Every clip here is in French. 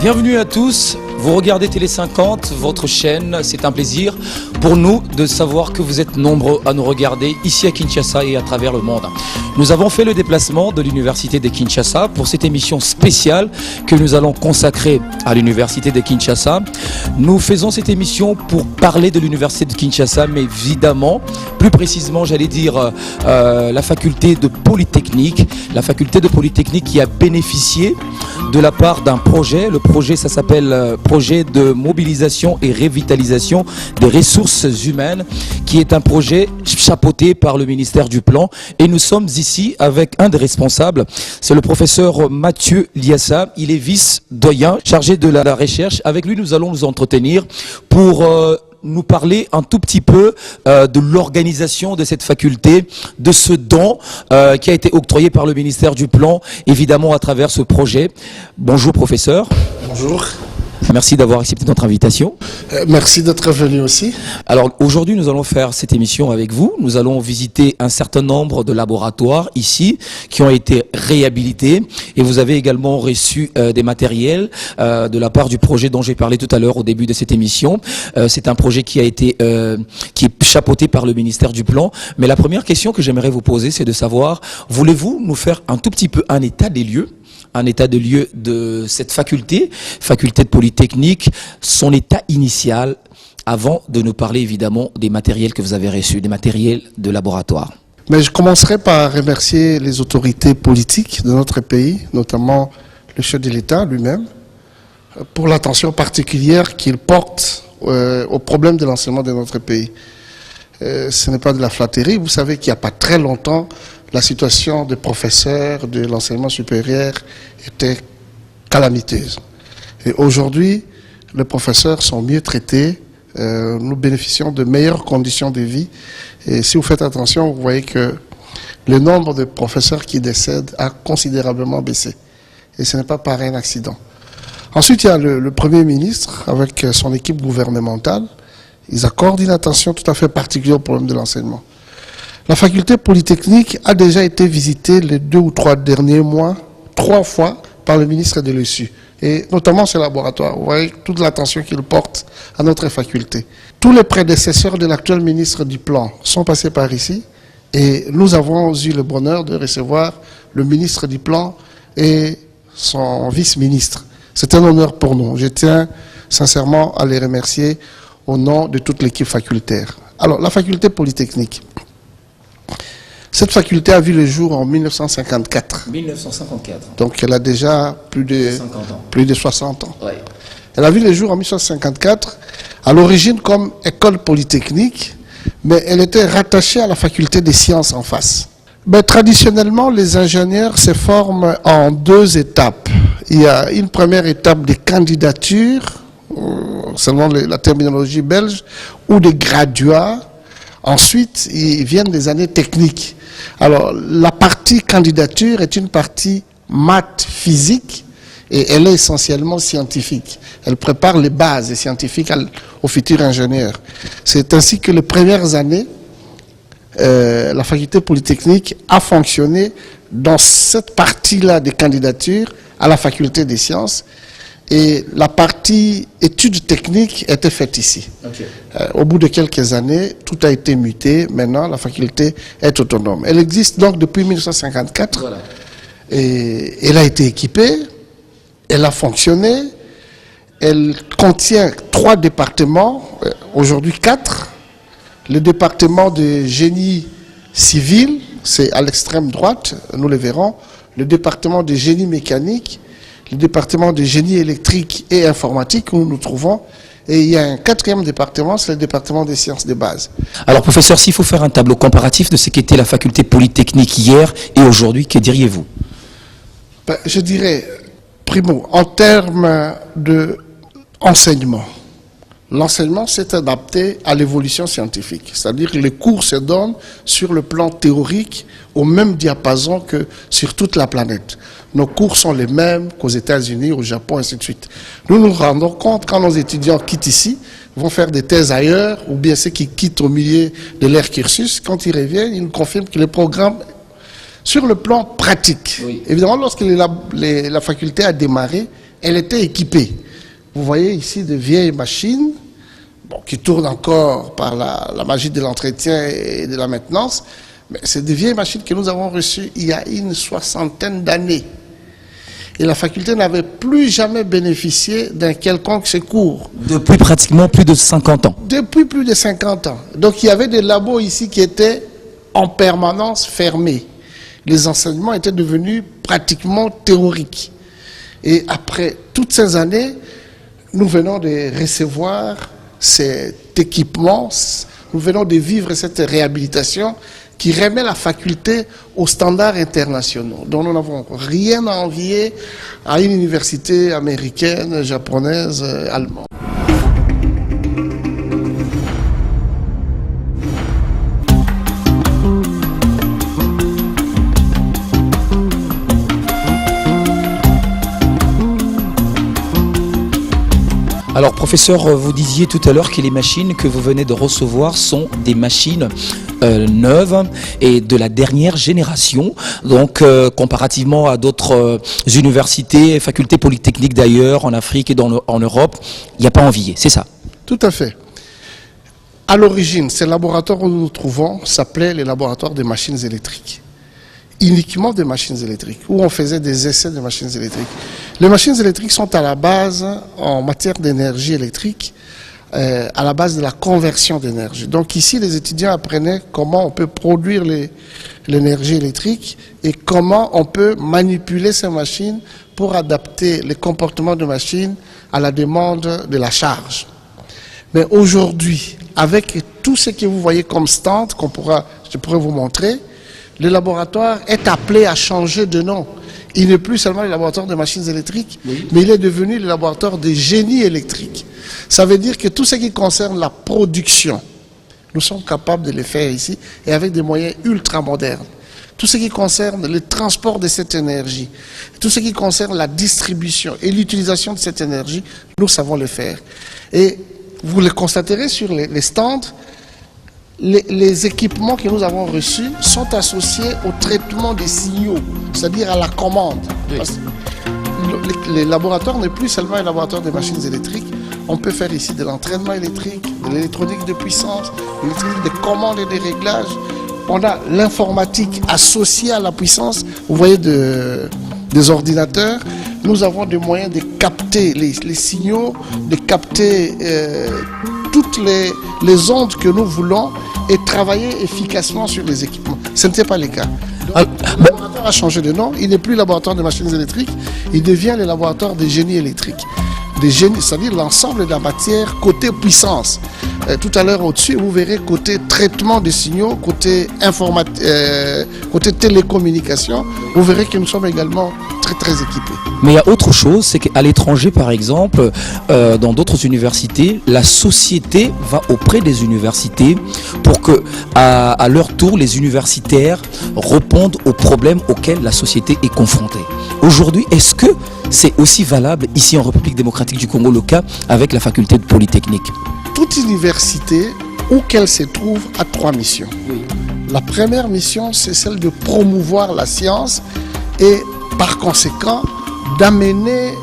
Bienvenue à tous, vous regardez Télé 50, votre chaîne, c'est un plaisir pour nous de savoir que vous êtes nombreux à nous regarder ici à Kinshasa et à travers le monde. Nous avons fait le déplacement de l'université de Kinshasa pour cette émission spéciale que nous allons consacrer à l'université de Kinshasa. Nous faisons cette émission pour parler de l'université de Kinshasa, mais évidemment, plus précisément, j'allais dire la faculté de Polytechnique, qui a bénéficié de la part d'un projet. Le projet, ça s'appelle projet de mobilisation et revitalisation des ressources humaines, qui est un projet chapeauté par le ministère du Plan. Et nous sommes ici avec un des responsables, c'est le professeur Mathieu Liassa. Il est vice-doyen chargé de la recherche. Avec lui, nous allons nous entretenir pour nous parler un tout petit peu de l'organisation de cette faculté, de ce don qui a été octroyé par le ministère du Plan, évidemment à travers ce projet. Bonjour professeur. Bonjour. Merci d'avoir accepté notre invitation. Merci d'être venu aussi. Alors aujourd'hui, nous allons faire cette émission avec vous. Nous allons visiter un certain nombre de laboratoires ici qui ont été réhabilités, et vous avez également reçu des matériels de la part du projet dont j'ai parlé tout à l'heure au début de cette émission. C'est un projet qui a été qui est chapeauté par le ministère du Plan. Mais la première question que j'aimerais vous poser, c'est de savoir, voulez-vous nous faire un tout petit peu un état des lieux? Un état de lieu de cette faculté de Polytechnique, son état initial, avant de nous parler évidemment des matériels que vous avez reçus, des matériels de laboratoire. Mais je commencerai par remercier les autorités politiques de notre pays, notamment le chef de l'État lui-même, pour l'attention particulière qu'il porte au problème de l'enseignement de notre pays. Ce n'est pas de la flatterie. Vous savez qu'il n'y a pas très longtemps, la situation des professeurs de l'enseignement supérieur était calamiteuse. Et aujourd'hui, les professeurs sont mieux traités, nous bénéficions de meilleures conditions de vie. Et si vous faites attention, vous voyez que le nombre de professeurs qui décèdent a considérablement baissé. Et ce n'est pas par un accident. Ensuite, il y a le Premier ministre avec son équipe gouvernementale. Ils accordent une attention tout à fait particulière au problème de l'enseignement. La faculté Polytechnique a déjà été visitée les 2 ou 3 derniers mois, 3 fois, par le ministre de l'ESU. Et notamment ce laboratoire. Vous voyez toute l'attention qu'il porte à notre faculté. Tous les prédécesseurs de l'actuel ministre du Plan sont passés par ici. Et nous avons eu le bonheur de recevoir le ministre du Plan et son vice-ministre. C'est un honneur pour nous. Je tiens sincèrement à les remercier au nom de toute l'équipe facultaire. Alors, la faculté Polytechnique. Cette faculté a vu le jour en 1954. 1954. Donc elle a déjà plus de 60 ans. Ouais. Elle a vu le jour en 1954, à l'origine comme école polytechnique, mais elle était rattachée à la faculté des sciences en face. Mais traditionnellement, les ingénieurs se forment en 2 étapes. Il y a une première étape de candidature, selon la terminologie belge, ou de graduat. Ensuite, ils viennent des années techniques. Alors, la partie candidature est une partie maths physique et elle est essentiellement scientifique. Elle prépare les bases scientifiques aux futurs ingénieurs. C'est ainsi que les premières années, la faculté Polytechnique a fonctionné dans cette partie-là de candidature à la faculté des sciences. Et la partie études techniques était faite ici. Okay. Au bout de quelques années, tout a été muté. Maintenant, la faculté est autonome. Elle existe donc depuis 1954. Voilà. Et elle a été équipée, elle a fonctionné. Elle contient 3 départements, aujourd'hui 4. Le département de génie civil, c'est à l'extrême droite, nous le verrons. Le département de génie mécanique, le département de génie électrique et informatique où nous nous trouvons. Et il y a un 4e département, c'est le département des sciences de base. Alors professeur, s'il faut faire un tableau comparatif de ce qu'était la faculté Polytechnique hier et aujourd'hui, que diriez-vous? Je dirais, primo, en termes d'enseignement, l'enseignement s'est adapté à l'évolution scientifique. C'est-à-dire que les cours se donnent sur le plan théorique au même diapason que sur toute la planète. Nos cours sont les mêmes qu'aux États-Unis, au Japon, ainsi de suite. Nous nous rendons compte quand nos étudiants quittent ici, vont faire des thèses ailleurs, ou bien ceux qui quittent au milieu de leur cursus, quand ils reviennent, ils nous confirment que le programme Sur le plan pratique, évidemment, lorsque la faculté a démarré, elle était équipée. Vous voyez ici de vieilles machines qui tournent encore par la magie de l'entretien et de la maintenance. Mais c'est des vieilles machines que nous avons reçues il y a une 60aine d'années. Et la faculté n'avait plus jamais bénéficié d'un quelconque secours. Depuis pratiquement plus de 50 ans. Depuis plus de 50 ans. Donc il y avait des labos ici qui étaient en permanence fermés. Les enseignements étaient devenus pratiquement théoriques. Et après toutes ces années, nous venons de recevoir cet équipement, nous venons de vivre cette réhabilitation qui remet la faculté aux standards internationaux, dont nous n'avons rien à envier à une université américaine, japonaise, allemande. Alors professeur, vous disiez tout à l'heure que les machines que vous venez de recevoir sont des machines neuves et de la dernière génération. Donc comparativement à d'autres universités, facultés polytechniques d'ailleurs, en Afrique et en Europe, il n'y a pas à envier, c'est ça? Tout à fait. À l'origine, ces laboratoires où nous nous trouvons s'appelaient les laboratoires des machines électriques. Uniquement des machines électriques, où on faisait des essais de machines électriques. Les machines électriques sont à la base, en matière d'énergie électrique, à la base de la conversion d'énergie. Donc ici, les étudiants apprenaient comment on peut produire l'énergie électrique et comment on peut manipuler ces machines pour adapter les comportements de machines à la demande de la charge. Mais aujourd'hui, avec tout ce que vous voyez comme stand, je pourrais vous montrer, le laboratoire est appelé à changer de nom. Il n'est plus seulement le laboratoire de machines électriques, mais il est devenu le laboratoire de génie électrique. Ça veut dire que tout ce qui concerne la production, nous sommes capables de le faire ici et avec des moyens ultra modernes. Tout ce qui concerne le transport de cette énergie, tout ce qui concerne la distribution et l'utilisation de cette énergie, nous savons le faire. Et vous le constaterez sur les stands, les équipements que nous avons reçus sont associés au traitement des signaux, c'est-à-dire à la commande. Les laboratoires n'est plus seulement un laboratoire de machines électriques. On peut faire ici de l'entraînement électrique, de l'électronique de puissance, de l'électronique de commande et de réglage. On a l'informatique associée à la puissance. Vous voyez des ordinateurs. Nous avons des moyens de capter les signaux, de capter toutes les ondes que nous voulons et travailler efficacement sur les équipements. Ce n'était pas le cas. Donc, le laboratoire a changé de nom. Il n'est plus le laboratoire de machines électriques. Il devient le laboratoire de génie électrique. C'est-à-dire l'ensemble de la matière côté puissance. Tout à l'heure au-dessus, vous verrez côté traitement des signaux, côté télécommunication, vous verrez que nous sommes également très équipés. Mais il y a autre chose, c'est qu'à l'étranger par exemple, dans d'autres universités, la société va auprès des universités pour que, à leur tour, les universitaires répondent aux problèmes auxquels la société est confrontée. Aujourd'hui, est-ce que c'est aussi valable ici en République démocratique du Congo, le cas avec la faculté de Polytechnique? Toute université, où qu'elle se trouve, a 3 missions. La première mission, c'est celle de promouvoir la science et par conséquent d'amener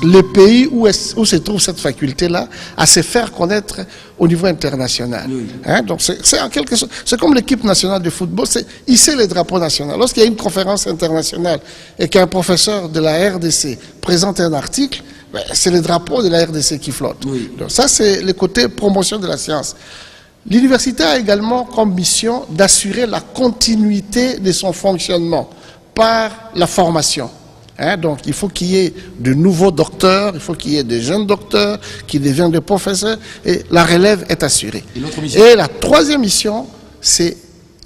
le pays où se trouve cette faculté-là à se faire connaître au niveau international. Donc c'est en quelque sorte, c'est comme l'équipe nationale de football, c'est hisser les drapeaux nationaux. Lorsqu'il y a une conférence internationale et qu'un professeur de la RDC présente un article, c'est le drapeau de la RDC qui flotte. Donc ça, c'est le côté promotion de la science. L'université a également comme mission d'assurer la continuité de son fonctionnement par la formation. Donc il faut qu'il y ait de nouveaux docteurs, il faut qu'il y ait de jeunes docteurs qui deviennent des professeurs et la relève est assurée. Et la troisième mission, c'est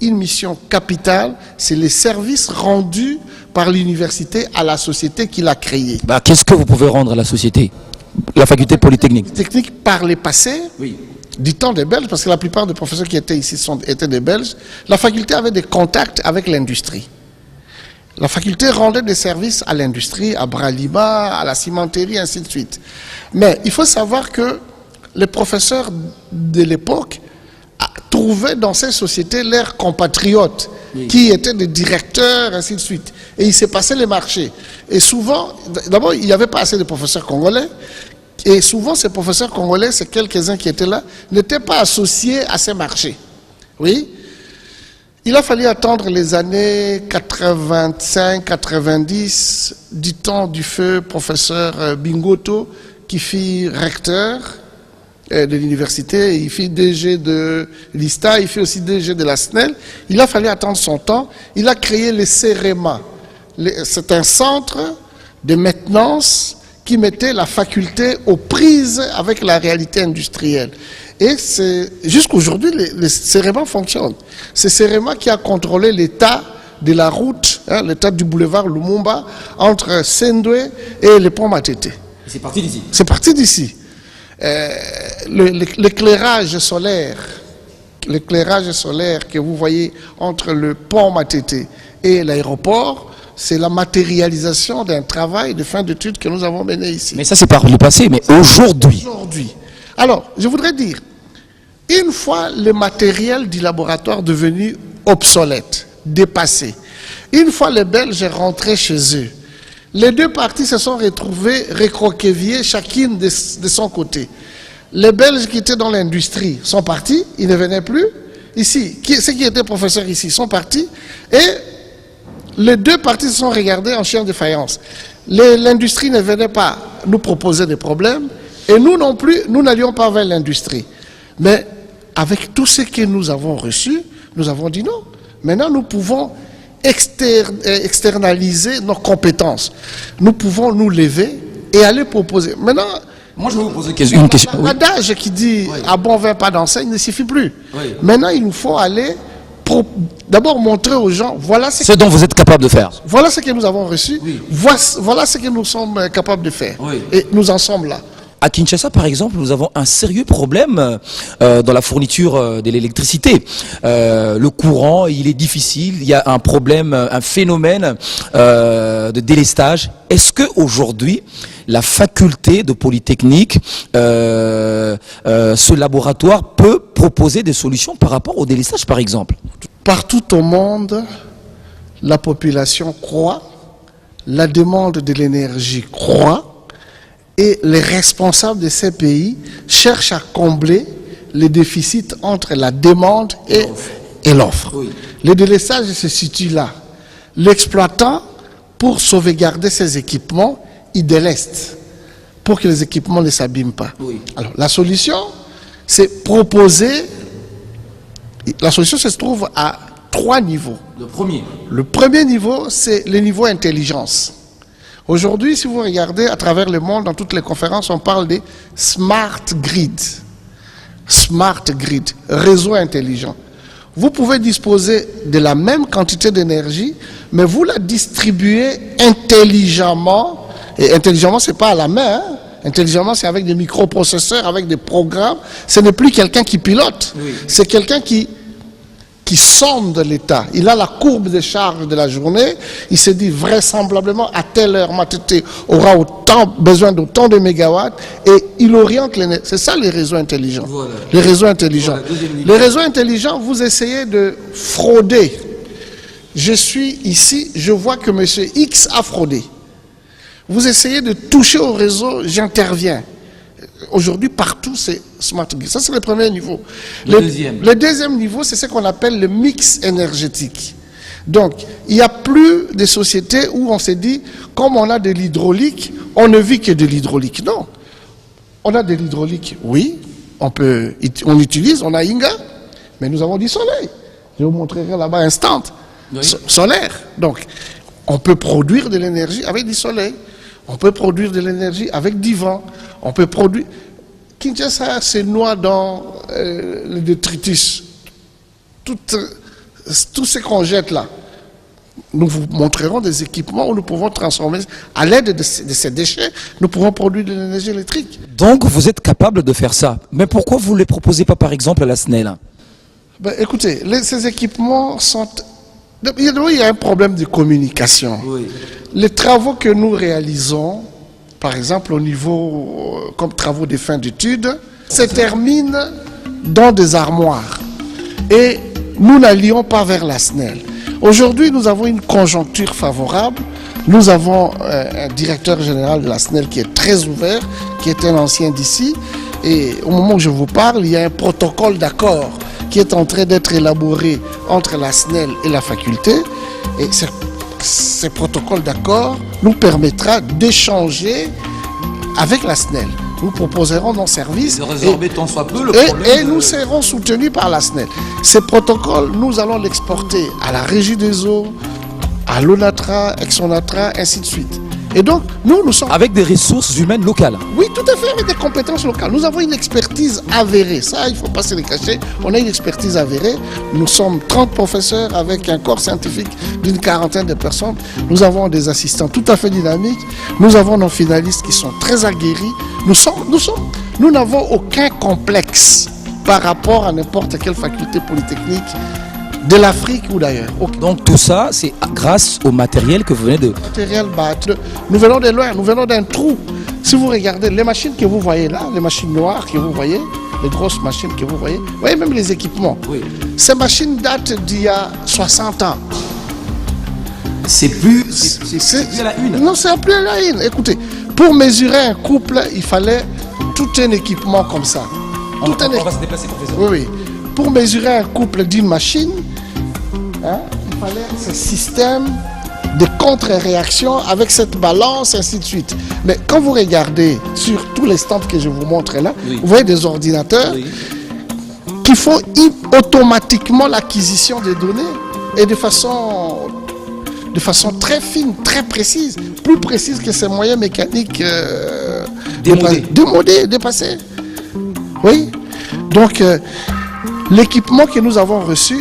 une mission capitale, c'est les services rendus par l'université à la société qui l'a créée. Qu'est-ce que vous pouvez rendre à la société? La faculté polytechnique. Technique par le passé, du temps des Belges, parce que la plupart des professeurs qui étaient ici étaient des Belges, la faculté avait des contacts avec l'industrie. La faculté rendait des services à l'industrie, à Bralima, à la cimenterie, ainsi de suite. Mais il faut savoir que les professeurs de l'époque trouvaient dans ces sociétés leurs compatriotes qui étaient des directeurs, ainsi de suite. Et il s'est passé les marchés. Et souvent, d'abord, il n'y avait pas assez de professeurs congolais. Et souvent, ces professeurs congolais, ces quelques-uns qui étaient là, n'étaient pas associés à ces marchés. Oui. Il a fallu attendre les années 85-90 du temps du feu professeur Bingoto, qui fit recteur de l'université, il fit DG de l'ISTA, il fit aussi DG de la SNEL. Il a fallu attendre son temps. Il a créé le CEREMA. C'est un centre de maintenance qui mettait la faculté aux prises avec la réalité industrielle. Et jusqu'aujourd'hui, le CEREMA fonctionne. C'est CEREMA qui a contrôlé l'état de la route, l'état du boulevard Lumumba, entre Sendwe et le pont Matete. C'est parti d'ici. C'est parti d'ici. L'éclairage solaire que vous voyez entre le pont Matete et l'aéroport, c'est la matérialisation d'un travail de fin d'études que nous avons mené ici. Mais ça, c'est par le passé, mais aujourd'hui. Alors, je voudrais dire, une fois le matériel du laboratoire devenu obsolète, dépassé, une fois les Belges rentrés chez eux, les deux parties se sont retrouvées recroquevillées, chacune de son côté. Les Belges qui étaient dans l'industrie sont partis, ils ne venaient plus. Ici, ceux qui étaient professeurs ici sont partis. Et les deux parties se sont regardées en chien de faïence. L'industrie ne venait pas nous proposer des problèmes. Et nous non plus, nous n'allions pas vers l'industrie. Mais avec tout ce que nous avons reçu, nous avons dit non. Maintenant, nous pouvons externaliser nos compétences. Nous pouvons nous lever et aller proposer. Maintenant, moi je vais vous poser une question. L'adage qui dit à bon vin pas d'enseigne ne suffit plus. Oui. Maintenant, il nous faut aller d'abord montrer aux gens, voilà ce dont vous êtes capable de faire. Voilà ce que nous avons reçu, oui. Voilà ce que nous sommes capables de faire. Oui. Et nous en sommes là. À Kinshasa, par exemple, nous avons un sérieux problème dans la fourniture de l'électricité. Le courant, il est difficile. Il y a un problème, un phénomène de délestage. Est-ce que aujourd'hui, la faculté de Polytechnique, ce laboratoire peut proposer des solutions par rapport au délestage, par exemple? Partout au monde, la population croît, la demande de l'énergie croît. Et les responsables de ces pays cherchent à combler les déficits entre la demande et l'offre. Oui. Le délestage se situe là. L'exploitant, pour sauvegarder ses équipements, il déleste pour que les équipements ne s'abîment pas. Oui. Alors, la solution, c'est proposer... La solution se trouve à 3 niveaux. Le premier niveau, c'est le niveau intelligence. Aujourd'hui, si vous regardez à travers le monde, dans toutes les conférences, on parle des smart grid. Smart grid, réseau intelligent. Vous pouvez disposer de la même quantité d'énergie, mais vous la distribuez intelligemment. Et intelligemment, ce n'est pas à la main. Hein. Intelligemment, c'est avec des microprocesseurs, avec des programmes. Ce n'est plus quelqu'un qui pilote. Oui. C'est quelqu'un qui sonde l'état. Il a la courbe de charge de la journée. Il se dit vraisemblablement à telle heure, Matete aura besoin d'autant de mégawatts et il oriente l'énergie. C'est ça les réseaux intelligents. Voilà. Les réseaux intelligents. Voilà, les réseaux intelligents, vous essayez de frauder. Je suis ici, je vois que M. X a fraudé. Vous essayez de toucher au réseau, j'interviens. Aujourd'hui, partout, c'est smart grid. Ça, c'est le premier niveau. Le deuxième niveau, c'est ce qu'on appelle le mix énergétique. Donc, il n'y a plus de sociétés où on s'est dit, comme on a de l'hydraulique, on ne vit que de l'hydraulique. Non. On a de l'hydraulique, oui. On utilise, on a Inga, mais nous avons du soleil. Je vous montrerai là-bas instant. Oui. Solaire. Donc, on peut produire de l'énergie avec du soleil. On peut produire de l'énergie avec du vent. On peut produire... Kinshasa se noie dans le détritus. Tout ce qu'on jette là. Nous vous montrerons des équipements où nous pouvons transformer, à l'aide de ces déchets, nous pouvons produire de l'énergie électrique. Donc vous êtes capable de faire ça. Mais pourquoi vous ne les proposez pas par exemple à la SNEL? Ben, écoutez, ces équipements sont... Il y a un problème de communication. Oui. Les travaux que nous réalisons, par exemple au niveau, comme travaux de fin d'études, se terminent dans des armoires. Et nous n'allions pas vers la SNEL. Aujourd'hui, nous avons une conjoncture favorable. Nous avons un directeur général de la SNEL qui est très ouvert, qui est un ancien d'ici. Et au moment où je vous parle, il y a un protocole d'accord qui est en train d'être élaboré entre la SNEL et la faculté. Et ce protocole d'accord nous permettra d'échanger avec la SNEL. Nous proposerons nos services de résorber tant soit peu le problème et nous serons soutenus par la SNEL. Ces protocoles, nous allons l'exporter à la Régie des eaux, à l'ONATRA, Exonatra, ainsi de suite. Et donc, nous sommes... Avec des ressources humaines locales. Oui, tout à fait, avec des compétences locales. Nous avons une expertise avérée. Ça, il ne faut pas se le cacher. On a une expertise avérée. Nous sommes 30 professeurs avec un corps scientifique d'une 40aine de personnes. Nous avons des assistants tout à fait dynamiques. Nous avons nos finalistes qui sont très aguerris. Nous n'avons aucun complexe par rapport à n'importe quelle faculté polytechnique de l'Afrique ou d'ailleurs. Donc tout ça, c'est grâce au matériel que vous venez de... Matériel, nous venons de loin, nous venons d'un trou. Si vous regardez les machines que vous voyez là, les machines noires que vous voyez, les grosses machines que vous voyez même les équipements. Oui. Ces machines datent d'il y a 60 ans. C'est plus à la une. Non, c'est plus à la une. Écoutez, pour mesurer un couple, il fallait tout un équipement comme ça. On va se déplacer, professeur. Oui. Pour mesurer un couple d'une machine, il fallait ce système de contre-réaction avec cette balance, ainsi de suite. Mais quand vous regardez sur tous les stands que je vous montre là, vous voyez des ordinateurs qui font automatiquement l'acquisition des données et de façon très fine, très précise, plus précise que ces moyens mécaniques dépassés. Oui. Donc, l'équipement que nous avons reçu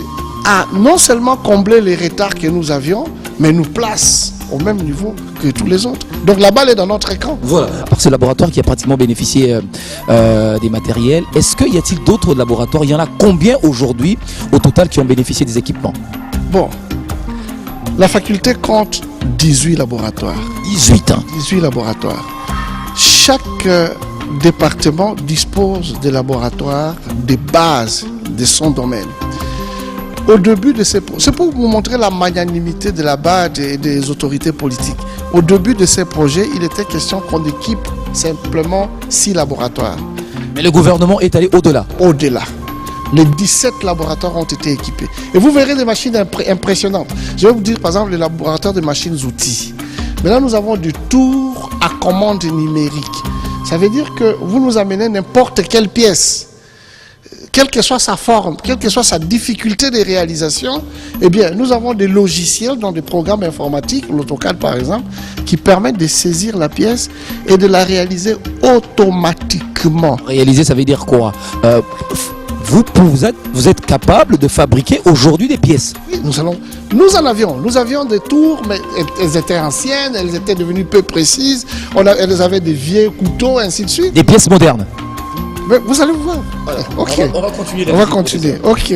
a non seulement comblé les retards que nous avions, mais nous place au même niveau que tous les autres. Donc la balle est dans notre écran. Voilà. Par ce laboratoire qui a pratiquement bénéficié des matériels, est-ce qu'il y a-t-il d'autres laboratoires? Il y en a combien aujourd'hui au total qui ont bénéficié des équipements? Bon, la faculté compte 18 laboratoires. 18 ans. 18 laboratoires. Chaque département dispose de laboratoires de base de son domaine. Au début de ces projets, c'est pour vous montrer la magnanimité de la BAD et des autorités politiques. Au début de ces projets, il était question qu'on équipe simplement 6 laboratoires. Mais le gouvernement est allé au-delà. Au-delà. Les 17 laboratoires ont été équipés. Et vous verrez des machines impressionnantes. Je vais vous dire par exemple le laboratoire de machines-outils. Maintenant, nous avons du tour à commande numérique. Ça veut dire que vous nous amenez n'importe quelle pièce, quelle que soit sa forme, quelle que soit sa difficulté de réalisation, eh bien, nous avons des logiciels dans des programmes informatiques, l'AutoCAD par exemple, qui permettent de saisir la pièce et de la réaliser automatiquement. Réaliser, ça veut dire quoi? Vous êtes capable de fabriquer aujourd'hui des pièces? Oui, nous avions des tours, mais elles étaient anciennes, elles étaient devenues peu précises, elles avaient des vieux couteaux, ainsi de suite. Des pièces modernes? Mais vous allez voir. Ok. On va continuer. On va continuer. Ok.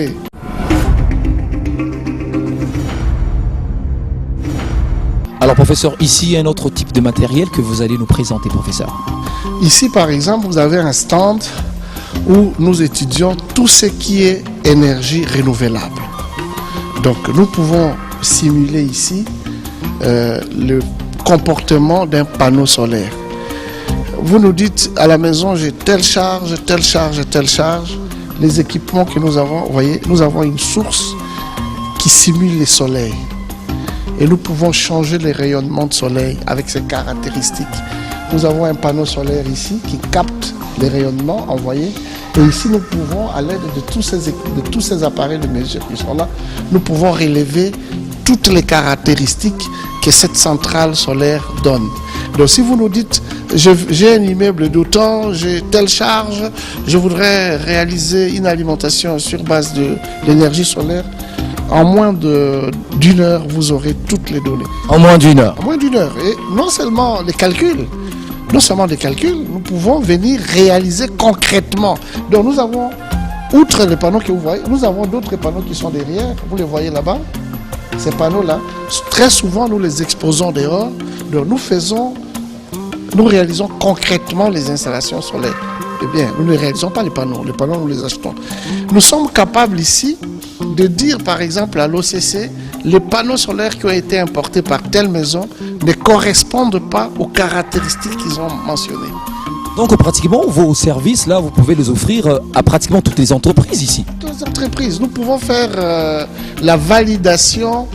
Alors professeur, ici il y a un autre type de matériel que vous allez nous présenter, professeur. Ici par exemple, vous avez un stand où nous étudions tout ce qui est énergie renouvelable. Donc nous pouvons simuler ici le comportement d'un panneau solaire. Vous nous dites à la maison, j'ai telle charge, telle charge, telle charge. Les équipements que nous avons, vous voyez, nous avons une source qui simule les soleils. Et nous pouvons changer les rayonnements de soleil avec ces caractéristiques. Nous avons un panneau solaire ici qui capte les rayonnements envoyés. Et ici, nous pouvons, à l'aide de tous ces appareils de mesure qui sont là, nous pouvons relever toutes les caractéristiques que cette centrale solaire donne. Donc si vous nous dites, j'ai un immeuble d'autant, j'ai telle charge, je voudrais réaliser une alimentation sur base de l'énergie solaire, en moins d'une heure, vous aurez toutes les données. En moins d'une heure? En moins d'une heure. Et non seulement des calculs, nous pouvons venir réaliser concrètement. Donc nous avons, outre les panneaux que vous voyez, nous avons d'autres panneaux qui sont derrière, vous les voyez là-bas. Ces panneaux-là, très souvent nous les exposons dehors. Donc nous réalisons concrètement les installations solaires. Eh bien, nous ne réalisons pas les panneaux nous les achetons. Nous sommes capables ici de dire par exemple à l'OCC les panneaux solaires qui ont été importés par telle maison ne correspondent pas aux caractéristiques qu'ils ont mentionnées. Donc pratiquement vos services là, vous pouvez les offrir à pratiquement toutes les entreprises ici. Toutes les entreprises, nous pouvons faire la validation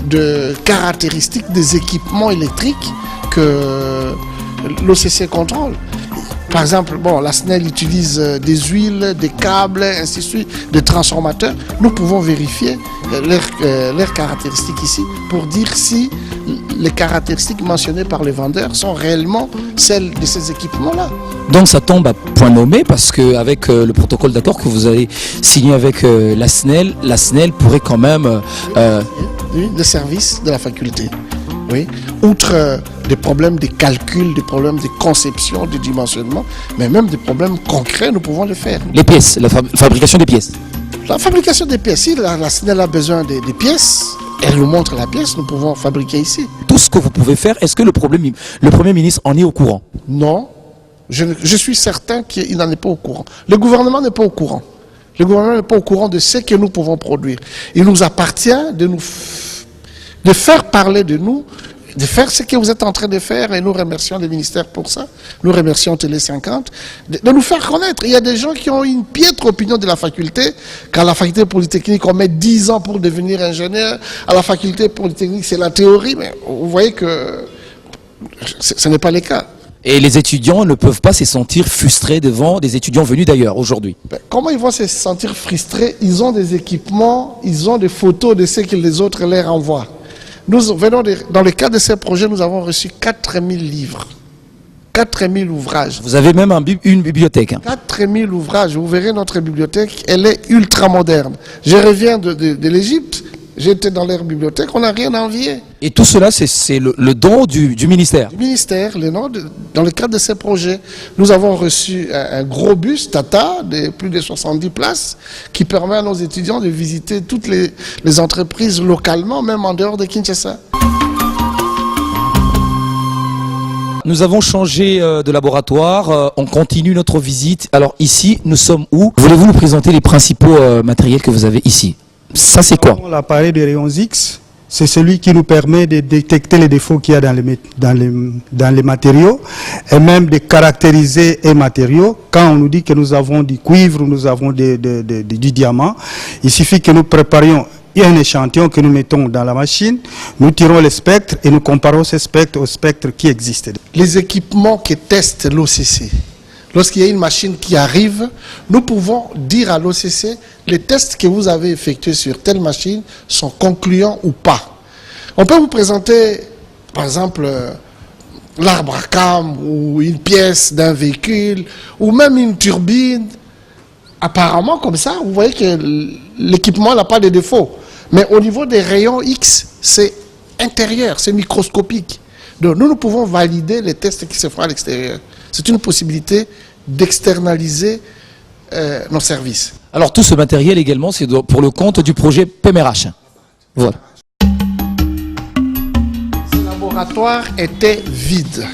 de caractéristiques des équipements électriques que l'OCC contrôle. Par exemple, bon, la SNEL utilise des huiles, des câbles, ainsi de suite, des transformateurs. Nous pouvons vérifier leurs caractéristiques ici pour dire si les caractéristiques mentionnées par les vendeurs sont réellement celles de ces équipements-là. Donc ça tombe à point nommé parce qu'avec le protocole d'accord que vous avez signé avec la SNEL pourrait quand même... le service de la faculté. Oui. Outre des problèmes de calcul, des problèmes de conception, de dimensionnement, mais même des problèmes concrets, nous pouvons le faire. Les pièces, la fabrication des pièces. La fabrication des pièces, si la SNEL a besoin des pièces, elle nous montre la pièce, nous pouvons fabriquer ici. Tout ce que vous pouvez faire, est-ce que le Premier ministre en est au courant? Non, je suis certain qu'il n'en est pas au courant. Le gouvernement n'est pas au courant. Le gouvernement n'est pas au courant de ce que nous pouvons produire. Il nous appartient de faire parler de nous, de faire ce que vous êtes en train de faire, et nous remercions le ministère pour ça, nous remercions Télé 50, de nous faire connaître. Il y a des gens qui ont une piètre opinion de la faculté, qu'à la faculté polytechnique on met 10 ans pour devenir ingénieur, à la faculté polytechnique c'est la théorie, mais vous voyez que ce n'est pas le cas. Et les étudiants ne peuvent pas se sentir frustrés devant des étudiants venus d'ailleurs aujourd'hui. Comment ils vont se sentir frustrés? Ils ont des équipements, ils ont des photos de ce que les autres leur envoient. Nous venons dans le cadre de ces projets, nous avons reçu 4000 livres, 4000 ouvrages. Vous avez même une bibliothèque. 4000 ouvrages, vous verrez notre bibliothèque, elle est ultra moderne. Je reviens de l'Égypte, j'étais dans leur bibliothèque, on n'a rien à envier. Et tout cela, c'est le don du ministère. Du ministère, dans le cadre de ces projets, nous avons reçu un gros bus Tata de plus de 70 places qui permet à nos étudiants de visiter toutes les entreprises localement, même en dehors de Kinshasa. Nous avons changé de laboratoire, on continue notre visite. Alors ici, nous sommes où? Voulez-vous nous présenter les principaux matériels que vous avez ici? Ça c'est quoi? L'appareil de rayons X, c'est celui qui nous permet de détecter les défauts qu'il y a dans les matériaux et même de caractériser les matériaux. Quand on nous dit que nous avons du cuivre, nous avons du diamant, il suffit que nous préparions un échantillon que nous mettons dans la machine, nous tirons les spectres et nous comparons ces spectres aux spectres qui existent. Les équipements que teste l'OCC, lorsqu'il y a une machine qui arrive, nous pouvons dire à l'OCC, les tests que vous avez effectués sur telle machine sont concluants ou pas. On peut vous présenter, par exemple, l'arbre à cam ou une pièce d'un véhicule ou même une turbine. Apparemment, comme ça, vous voyez que l'équipement n'a pas de défaut. Mais au niveau des rayons X, c'est intérieur, c'est microscopique. Donc nous pouvons valider les tests qui se font à l'extérieur. C'est une possibilité d'externaliser nos services. Alors tout ce matériel également, c'est pour le compte du projet PMRH. Voilà. Ce laboratoire était vide.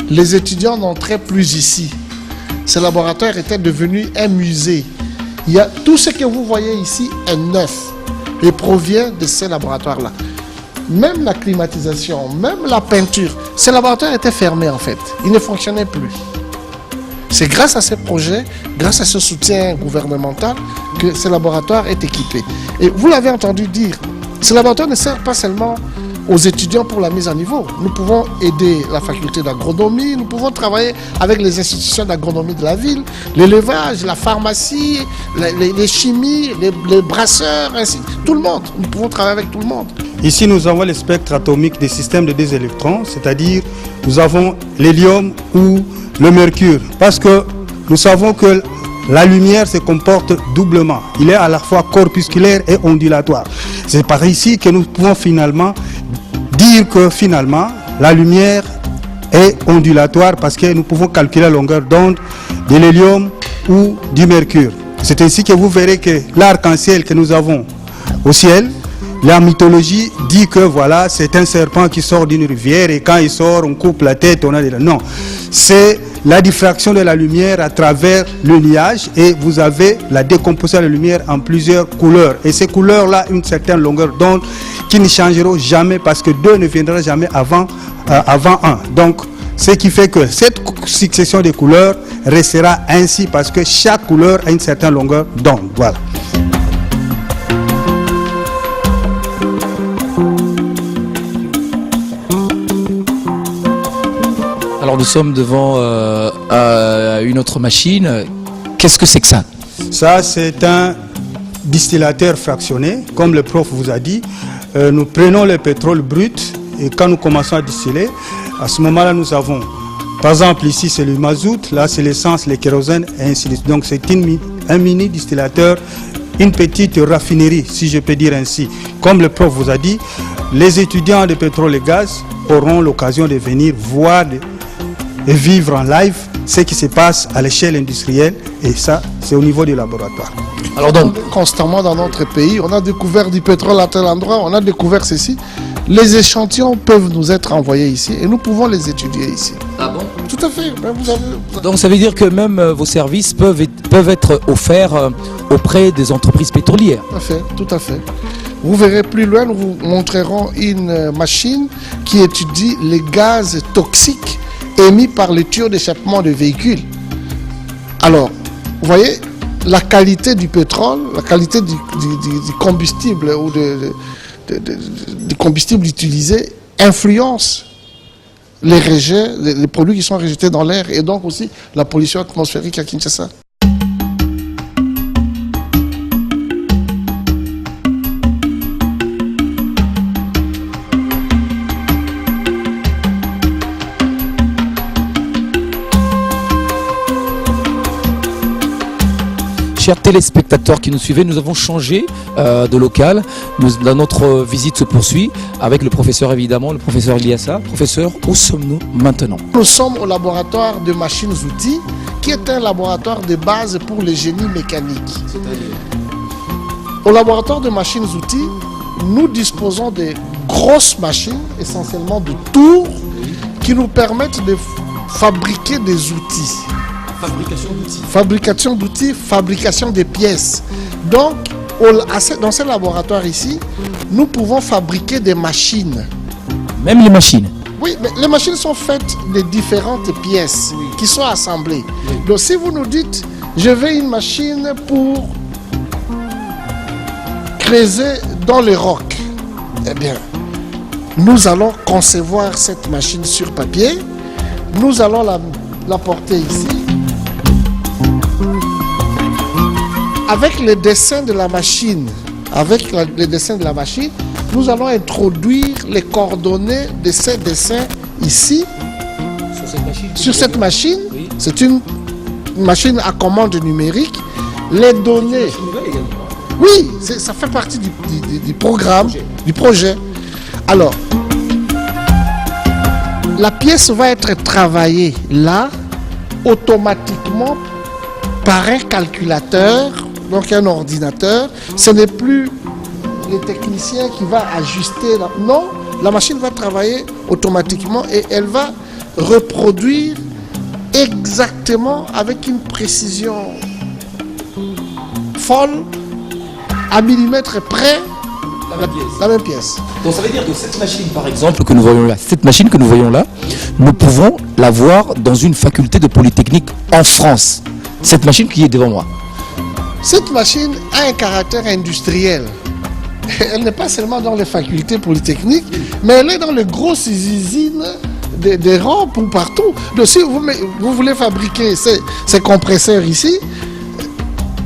Les étudiants n'entraient plus ici. Ce laboratoire était devenu un musée. Tout ce que vous voyez ici est neuf et provient de ces laboratoires-là. Même la climatisation, même la peinture, ces laboratoires étaient fermés en fait. Ils ne fonctionnaient plus. C'est grâce à ces projets, grâce à ce soutien gouvernemental que ce laboratoire est équipé. Et vous l'avez entendu dire, ce laboratoire ne sert pas seulement aux étudiants pour la mise à niveau. Nous pouvons aider la faculté d'agronomie, nous pouvons travailler avec les institutions d'agronomie de la ville, l'élevage, la pharmacie, les chimies, les brasseurs, ainsi, tout le monde. Nous pouvons travailler avec tout le monde. Ici, nous avons le spectre atomique des systèmes de 2 électrons, c'est-à-dire nous avons l'hélium ou le mercure, parce que nous savons que la lumière se comporte doublement. Il est à la fois corpusculaire et ondulatoire. C'est par ici que nous pouvons finalement dire que finalement la lumière est ondulatoire parce que nous pouvons calculer la longueur d'onde de l'hélium ou du mercure. C'est ainsi que vous verrez que l'arc-en-ciel que nous avons au ciel, la mythologie dit que voilà, c'est un serpent qui sort d'une rivière et quand il sort, on coupe la tête, on a des... Non, c'est la diffraction de la lumière à travers le nuage, et vous avez la décomposition de la lumière en plusieurs couleurs. Et ces couleurs-là, une certaine longueur d'onde qui ne changeront jamais parce que 2 ne viendra jamais avant 1. Donc, ce qui fait que cette succession de couleurs restera ainsi parce que chaque couleur a une certaine longueur d'onde. Voilà. Alors nous sommes devant une autre machine. Qu'est-ce que c'est que ça? Ça, c'est un distillateur fractionné, comme le prof vous a dit. Nous prenons le pétrole brut et quand nous commençons à distiller, à ce moment-là, nous avons, par exemple, ici c'est le mazout, là c'est l'essence, le kérosène et ainsi de suite. Donc c'est un mini distillateur, une petite raffinerie, si je peux dire ainsi. Comme le prof vous a dit, les étudiants de pétrole et gaz auront l'occasion de venir voir et vivre en live ce qui se passe à l'échelle industrielle, et ça, c'est au niveau du laboratoire. Alors donc, constamment dans notre pays, on a découvert du pétrole à tel endroit, on a découvert ceci. Les échantillons peuvent nous être envoyés ici et nous pouvons les étudier ici. Ah bon? Tout à fait. Donc ça veut dire que même vos services peuvent être offerts auprès des entreprises pétrolières. Tout à fait, tout à fait. Vous verrez plus loin, nous vous montrerons une machine qui étudie les gaz toxiques émis par les tuyaux d'échappement de véhicules. Alors, vous voyez, la qualité du pétrole, la qualité du combustible ou du combustible utilisé influence les rejets, les produits qui sont rejetés dans l'air et donc aussi la pollution atmosphérique à Kinshasa. Chers téléspectateurs qui nous suivez, nous avons changé de local. Notre visite se poursuit avec le professeur évidemment, le professeur Iliassa. Professeur, où sommes-nous maintenant? Nous sommes au laboratoire de machines-outils qui est un laboratoire de base pour le génie mécanique. Au laboratoire de machines-outils, nous disposons de grosses machines, essentiellement de tours, qui nous permettent de fabriquer des outils. Fabrication d'outils, fabrication de pièces. Donc, dans ce laboratoire ici, nous pouvons fabriquer des machines. Même les machines? Oui, mais les machines sont faites de différentes pièces qui sont assemblées. Donc, si vous nous dites, je veux une machine pour creuser dans les rocs, eh bien, nous allons concevoir cette machine sur papier. Nous allons la porter ici. Avec les dessins de la machine, nous allons introduire les coordonnées de ces dessins ici, sur cette machine. Oui. C'est une machine à commande numérique. Les données, oui, ça fait partie du programme, du projet. Alors, la pièce va être travaillée là, automatiquement, par un calculateur, donc un ordinateur. Ce n'est plus le technicien qui va ajuster. Non, la machine va travailler automatiquement et elle va reproduire exactement avec une précision folle, à millimètre près, la même pièce. Donc ça veut dire que cette machine, par exemple, que nous voyons là, nous pouvons la voir dans une faculté de Polytechnique en France. Cette machine qui est devant moi. Cette machine a un caractère industriel. Elle n'est pas seulement dans les facultés polytechniques, mais elle est dans les grosses usines des rampes ou partout. Donc si vous voulez fabriquer ces compresseurs ici,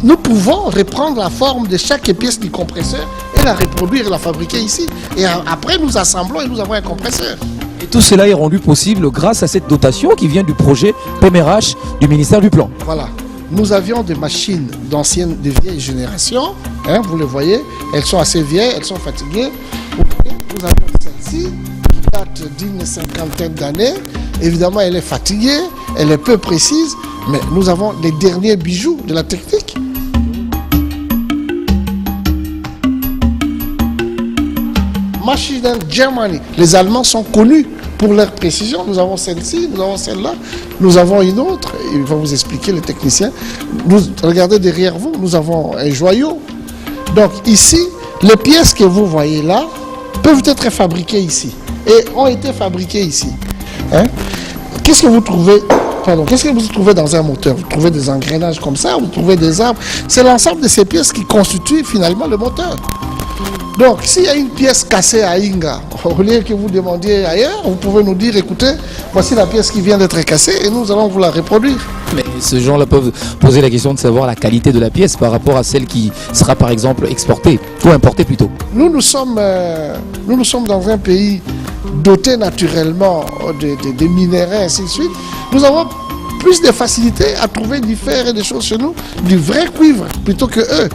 nous pouvons reprendre la forme de chaque pièce du compresseur et la reproduire et la fabriquer ici. Et après, nous assemblons et nous avons un compresseur. Et tout cela est rendu possible grâce à cette dotation qui vient du projet PMRH du ministère du Plan. Voilà. Nous avions des machines de vieille génération, hein, vous le voyez, elles sont assez vieilles, elles sont fatiguées. Nous avons celle-ci qui date d'une cinquantaine d'années. Évidemment, elle est fatiguée, elle est peu précise, mais nous avons les derniers bijoux de la technique. Machine Germany. Les Allemands sont connus pour leur précision. Nous avons celle-ci, nous avons celle-là, nous avons une autre. Il va vous expliquer, les techniciens. Regardez derrière vous, nous avons un joyau. Donc ici, les pièces que vous voyez là peuvent être fabriquées ici et ont été fabriquées ici. Hein? Qu'est-ce que vous trouvez dans un moteur? Vous trouvez des engrenages comme ça, vous trouvez des arbres. C'est l'ensemble de ces pièces qui constituent finalement le moteur. Donc, s'il y a une pièce cassée à Inga, au lieu que vous demandiez ailleurs, vous pouvez nous dire, écoutez, voici la pièce qui vient d'être cassée et nous allons vous la reproduire. Mais ces gens-là peuvent poser la question de savoir la qualité de la pièce par rapport à celle qui sera par exemple exportée ou importée plutôt. Nous sommes dans un pays doté naturellement de minéraux et ainsi de suite. Nous avons plus de facilité à trouver du fer et des choses chez nous, du vrai cuivre plutôt que eux.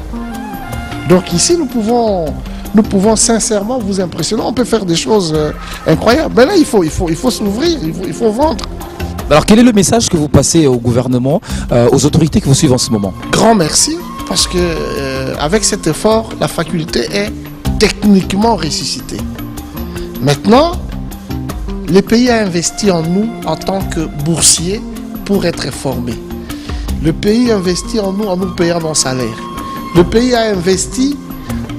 Donc ici, nous pouvons sincèrement vous impressionner. On peut faire des choses incroyables. Mais là, il faut s'ouvrir, il faut vendre. Alors quel est le message que vous passez au gouvernement, aux autorités que vous suivez en ce moment? Grand merci, parce que avec cet effort, la faculté est techniquement ressuscitée. Maintenant, le pays a investi en nous en tant que boursiers pour être formés. Le pays investit en nous payant nos salaires. Le pays a investi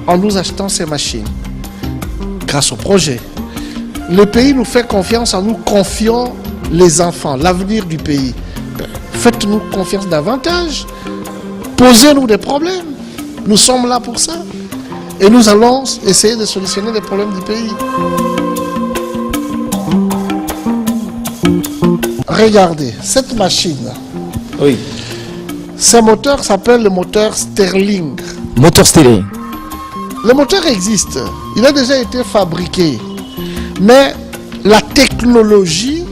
en nous achetant ces machines, grâce au projet. Le pays nous fait confiance en nous confiant les enfants, l'avenir du pays. Faites-nous confiance davantage. Posez-nous des problèmes. Nous sommes là pour ça. Et nous allons essayer de solutionner les problèmes du pays. Regardez, cette machine. Oui. Ce moteur s'appelle le moteur Stirling. Moteur Stirling. Le moteur existe. Il a déjà été fabriqué. Mais la technologie,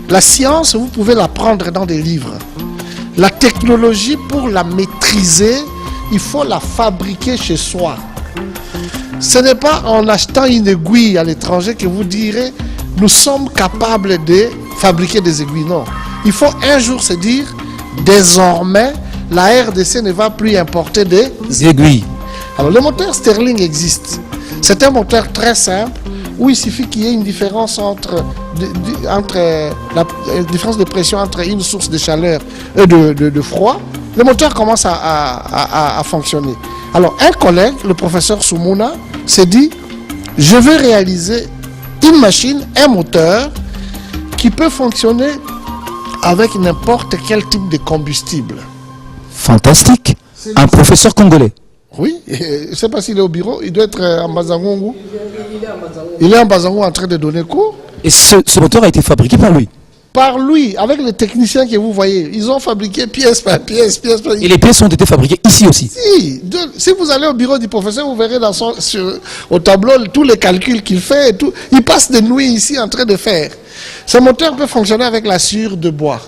la science, vous pouvez l'apprendre dans des livres. La technologie, pour la maîtriser, il faut la fabriquer chez soi. Ce n'est pas en achetant une aiguille à l'étranger que vous direz « nous sommes capables de fabriquer des aiguilles ». Non. Il faut un jour se dire « désormais, la RDC ne va plus importer des aiguilles ». Alors le moteur Stirling existe. C'est un moteur très simple où il suffit qu'il y ait une différence la différence de pression entre une source de chaleur et de froid. Le moteur commence à fonctionner. Alors un collègue, le professeur Soumouna, s'est dit « je vais réaliser une machine, un moteur qui peut fonctionner avec n'importe quel type de combustible. » Fantastique. Un professeur congolais. Oui, je ne sais pas s'il est au bureau, il doit être en Bazangongo. Il est en Bazangongo en train de donner cours. Et ce moteur a été fabriqué par lui? Par lui, avec les techniciens que vous voyez. Ils ont fabriqué pièce par pièce, pièce par pièce. Et les pièces ont été fabriquées ici aussi? Si vous allez au bureau du professeur, vous verrez au tableau tous les calculs qu'il fait. Et tout. Il passe des nuits ici en train de faire. Ce moteur peut fonctionner avec la sciure de bois.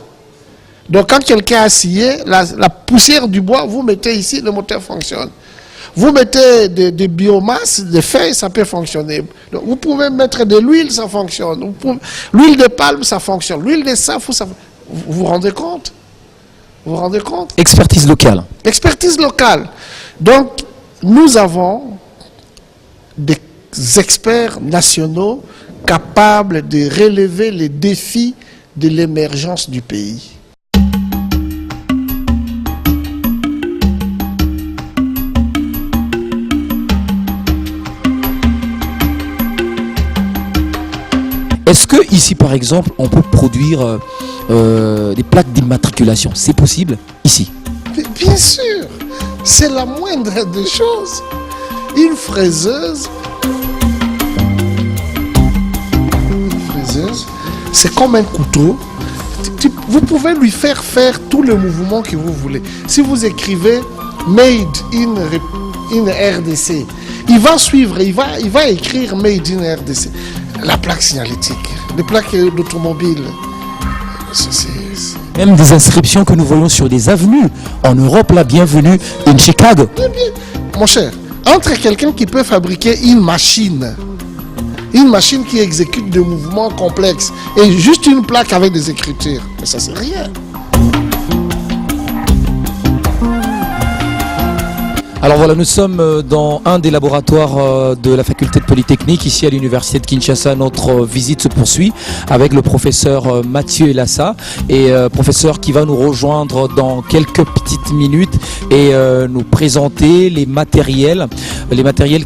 Donc quand quelqu'un a scié, la poussière du bois, vous mettez ici, le moteur fonctionne. Vous mettez des biomasses, des feuilles, ça peut fonctionner. Donc, vous pouvez mettre de l'huile, ça fonctionne. L'huile de palme, ça fonctionne. L'huile de safou, ça fonctionne. Vous vous rendez compte? Vous vous rendez compte? Expertise locale. Expertise locale. Donc, nous avons des experts nationaux capables de relever les défis de l'émergence du pays. Est-ce que ici, par exemple, on peut produire des plaques d'immatriculation? C'est possible ici? Bien sûr, c'est la moindre des choses. Une fraiseuse, c'est comme un couteau. Vous pouvez lui faire tous les mouvements que vous voulez. Si vous écrivez Made in RDC, il va suivre, il va écrire Made in RDC. La plaque signalétique, les plaques d'automobile. Même des inscriptions que nous voyons sur des avenues. En Europe, la bienvenue in Chicago. Mon cher, entre quelqu'un qui peut fabriquer une machine qui exécute des mouvements complexes, et juste une plaque avec des écritures, mais ça c'est rien. Alors voilà, nous sommes dans un des laboratoires de la faculté de Polytechnique, ici à l'université de Kinshasa. Notre visite se poursuit avec le professeur Mathieu Elassa, et professeur qui va nous rejoindre dans quelques petites minutes et nous présenter les matériels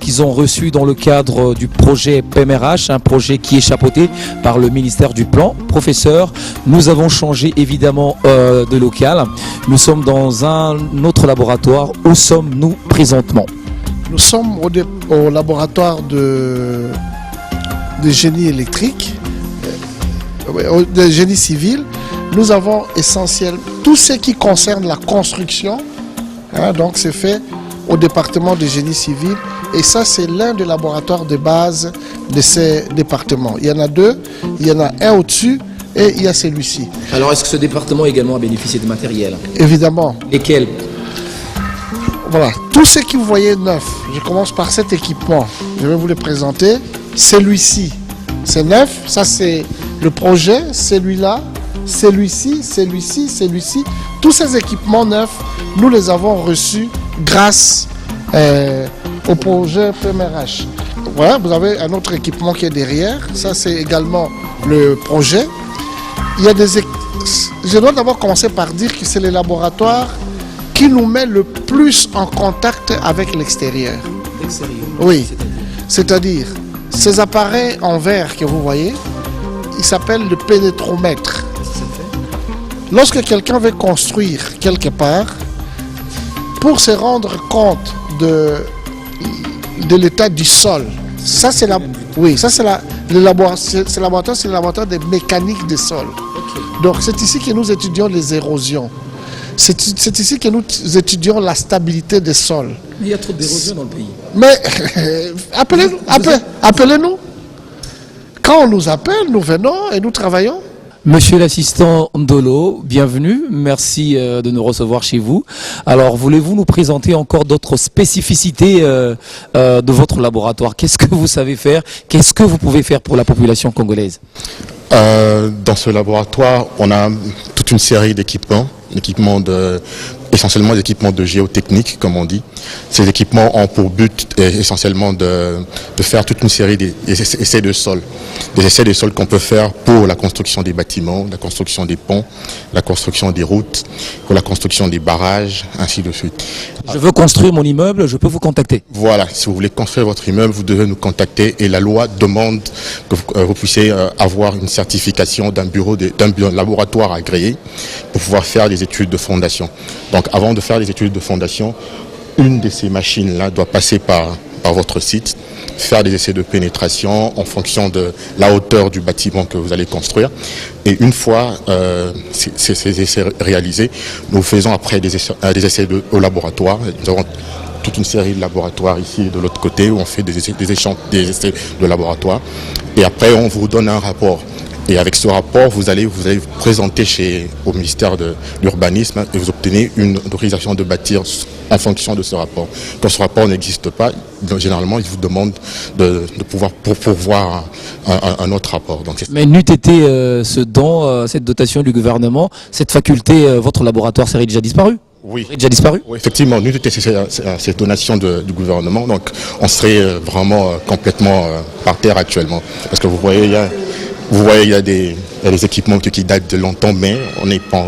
qu'ils ont reçus dans le cadre du projet PMRH, un projet qui est chapeauté par le ministère du Plan. Professeur, nous avons changé évidemment de local. Nous sommes dans un autre laboratoire. Où sommes-nous présentement? Nous sommes au laboratoire de génie électrique, de génie civil. Nous avons essentiellement tout ce qui concerne la construction. Donc c'est fait au département de génie civil. Et ça, c'est l'un des laboratoires de base de ces départements. Il y en a deux. Il y en a un au-dessus et il y a celui-ci. Alors, est-ce que ce département également a bénéficié de matériel? Évidemment. Lesquels? Voilà, tout ce que vous voyez neuf, je commence par cet équipement, je vais vous le présenter. Celui-ci, c'est neuf, ça c'est le projet, celui-là, celui-ci, celui-ci, celui-ci. Tous ces équipements neufs, nous les avons reçus grâce au projet PMRH. Voilà, vous avez un autre équipement qui est derrière, ça c'est également le projet. Il y a je dois d'abord commencer par dire que c'est le laboratoire qui nous met le plus en contact avec l'extérieur. Oui, c'est-à-dire ces appareils en verre que vous voyez, ils s'appellent le pénétromètre. Lorsque quelqu'un veut construire quelque part, pour se rendre compte de l'état du sol, ça c'est le laboratoire de mécanique des sols. Donc c'est ici que nous étudions les érosions. C'est ici que nous étudions la stabilité des sols. Mais il y a trop d'érosion dans le pays. Mais appelez-nous. Quand on nous appelle, nous venons et nous travaillons. Monsieur l'assistant Ndolo, bienvenue. Merci de nous recevoir chez vous. Alors, voulez-vous nous présenter encore d'autres spécificités de votre laboratoire? Qu'est-ce que vous savez faire? Qu'est-ce que vous pouvez faire pour la population congolaise? Dans ce laboratoire, on a toute une série d'équipements, essentiellement des équipements de géotechnique, comme on dit. Ces équipements ont pour but essentiellement de faire toute une série d'essais de sol. Des essais de sol qu'on peut faire pour la construction des bâtiments, la construction des ponts, la construction des routes, pour la construction des barrages, ainsi de suite. Je veux construire mon immeuble, je peux vous contacter? Voilà, si vous voulez construire votre immeuble, vous devez nous contacter et la loi demande que vous puissiez avoir une certification d'un laboratoire agréé pour pouvoir faire des études de fondation. Donc avant de faire des études de fondation, une de ces machines-là doit passer par votre site, faire des essais de pénétration en fonction de la hauteur du bâtiment que vous allez construire. Et une fois ces essais réalisés, nous faisons après des essais au laboratoire. Nous avons toute une série de laboratoires ici et de l'autre côté où on fait des essais de laboratoire. Et après, on vous donne un rapport. Et avec ce rapport, vous allez vous présenter au ministère de l'urbanisme et vous obtenez une autorisation de bâtir en fonction de ce rapport. Quand ce rapport n'existe pas, généralement, ils vous demandent de pouvoir pourvoir un autre rapport. Donc, mais n'eût été ce don, cette dotation du gouvernement, cette faculté, votre laboratoire serait déjà disparu? Oui. Déjà disparu? Oui, effectivement, nous étions ces donations du gouvernement, donc on serait vraiment complètement par terre actuellement. Parce que vous voyez, il y a des équipements qui datent de longtemps, mais on est pas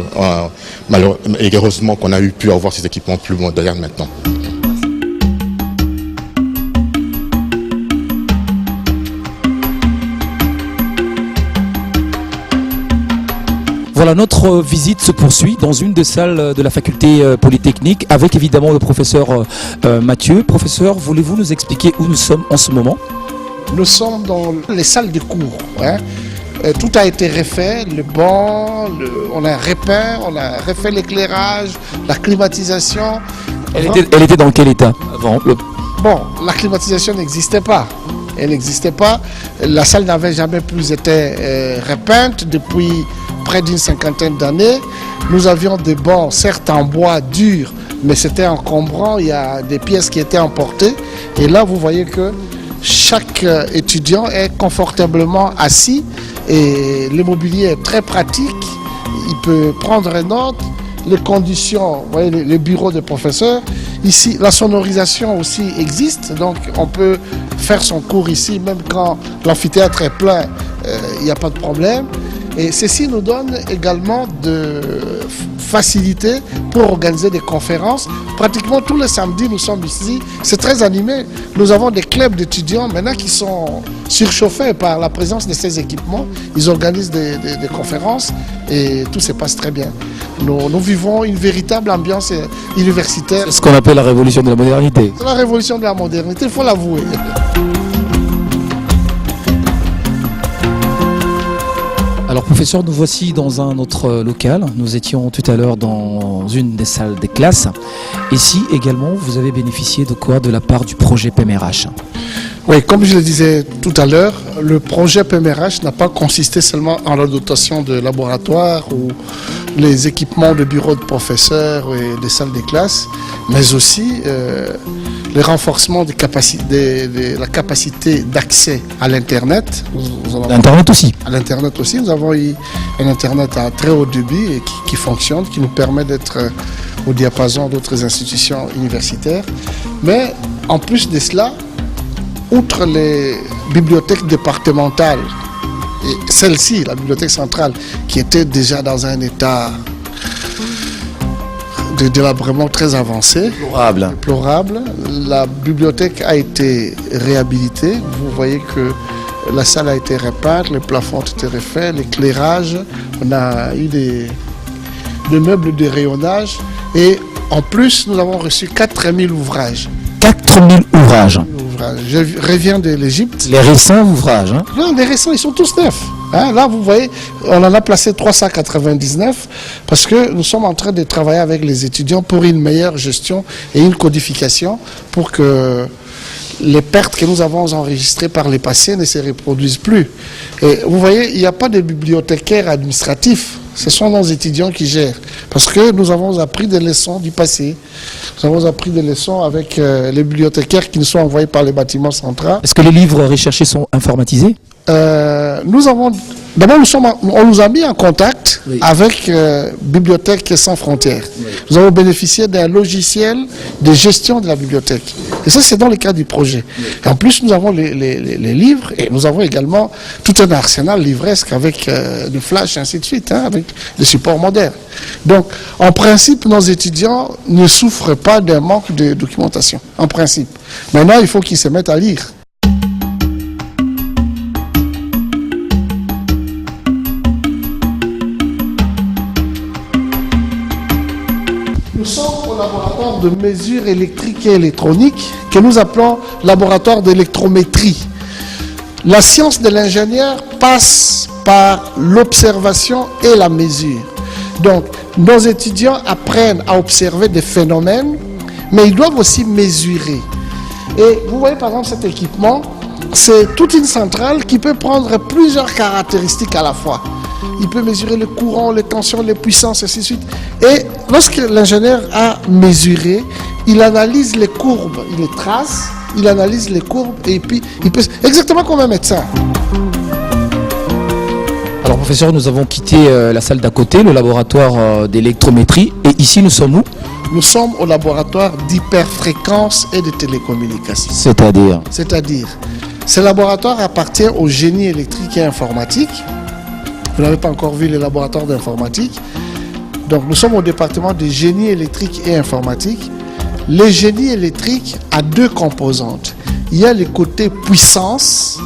heureusement qu'on a pu avoir ces équipements plus modernes maintenant. Voilà, notre visite se poursuit dans une des salles de la faculté Polytechnique avec évidemment le professeur Mathieu. Professeur, voulez-vous nous expliquer où nous sommes en ce moment? Nous sommes dans les salles de cours. Tout a été refait, le banc, on a repeint, on a refait l'éclairage, la climatisation. Elle était dans quel état avant? Bon, la climatisation n'existait pas. Elle n'existait pas. La salle n'avait jamais plus été repeinte depuis près d'une cinquantaine d'années. Nous avions des bancs, certes en bois dur, mais c'était encombrant. Il y a des pièces qui étaient emportées. Et là, vous voyez que chaque étudiant est confortablement assis et le mobilier est très pratique. Il peut prendre note. Les conditions, vous voyez, les bureaux des professeurs, Ici, la sonorisation aussi existe, donc on peut faire son cours ici, même quand l'amphithéâtre est plein, il n'y a pas de problème. Et ceci nous donne également de facilité pour organiser des conférences. Pratiquement tous les samedis, nous sommes ici. C'est très animé. Nous avons des clubs d'étudiants maintenant qui sont surchauffés par la présence de ces équipements. Ils organisent des conférences et tout se passe très bien. Nous vivons une véritable ambiance universitaire. C'est ce qu'on appelle la révolution de la modernité. C'est la révolution de la modernité, il faut l'avouer. Alors professeur, nous voici dans un autre local. Nous étions tout à l'heure dans une des salles des classes. Ici également, vous avez bénéficié de quoi de la part du projet PMRH? Oui, comme je le disais tout à l'heure, le projet PMRH n'a pas consisté seulement en la dotation de laboratoires ou les équipements de bureaux de professeurs et des salles des classes, mais aussi le renforcement de la capacité d'accès à l'Internet. L'Internet aussi. À l'Internet aussi. Nous avons eu un Internet à très haut débit et qui fonctionne, qui nous permet d'être au diapason d'autres institutions universitaires. Mais en plus de cela, outre les bibliothèques départementales, et celle-ci, la bibliothèque centrale, qui était déjà dans un état de délabrement très avancé, déplorable, la bibliothèque a été réhabilitée. Vous voyez que la salle a été réparée, les plafonds ont été refaits, l'éclairage, on a eu des meubles de rayonnage et en plus nous avons reçu 4000 ouvrages. 4000 ouvrages. Je reviens de l'Égypte. Les récents ouvrages. Hein? Non, les récents, ils sont tous neufs. Hein, là, vous voyez, on en a placé 399 parce que nous sommes en train de travailler avec les étudiants pour une meilleure gestion et une codification pour que les pertes que nous avons enregistrées par les passés ne se reproduisent plus. Et vous voyez, il n'y a pas de bibliothécaires administratifs. Ce sont nos étudiants qui gèrent. Parce que nous avons appris des leçons du passé. Nous avons appris des leçons avec les bibliothécaires qui nous sont envoyés par les bâtiments centraux. Est-ce que les livres recherchés sont informatisés? Nous avons... D'abord, on nous a mis en contact avec Bibliothèques sans frontières. Oui. Nous avons bénéficié d'un logiciel de gestion de la bibliothèque. Et ça, c'est dans le cadre du projet. Oui. Et en plus, nous avons les livres et nous avons également tout un arsenal livresque avec du flash et ainsi de suite, hein, avec des supports modernes. Donc, en principe, nos étudiants ne souffrent pas d'un manque de documentation. En principe. Maintenant, il faut qu'ils se mettent à lire. Nous sommes au laboratoire de mesures électriques et électroniques que nous appelons laboratoire d'électrométrie. La science de l'ingénieur passe par l'observation et la mesure. Donc, nos étudiants apprennent à observer des phénomènes, mais ils doivent aussi mesurer. Et vous voyez par exemple cet équipement, c'est toute une centrale qui peut prendre plusieurs caractéristiques à la fois. Il peut mesurer le courant, les tensions, les puissances, et ainsi de suite. Et lorsque l'ingénieur a mesuré, il analyse les courbes, il les trace, il analyse les courbes et puis il peut... Exactement comme un médecin. Alors professeur, nous avons quitté la salle d'à côté, le laboratoire d'électrométrie. Et ici, nous sommes où? Nous sommes au laboratoire d'hyperfréquence et de télécommunications. C'est-à-dire? C'est-à-dire, ce laboratoire appartient au génie électrique et informatique. Vous n'avez pas encore vu les laboratoires d'informatique. Donc nous sommes au département de génie électrique et informatique. Le génie électrique a deux composantes. Il y a le côté puissance,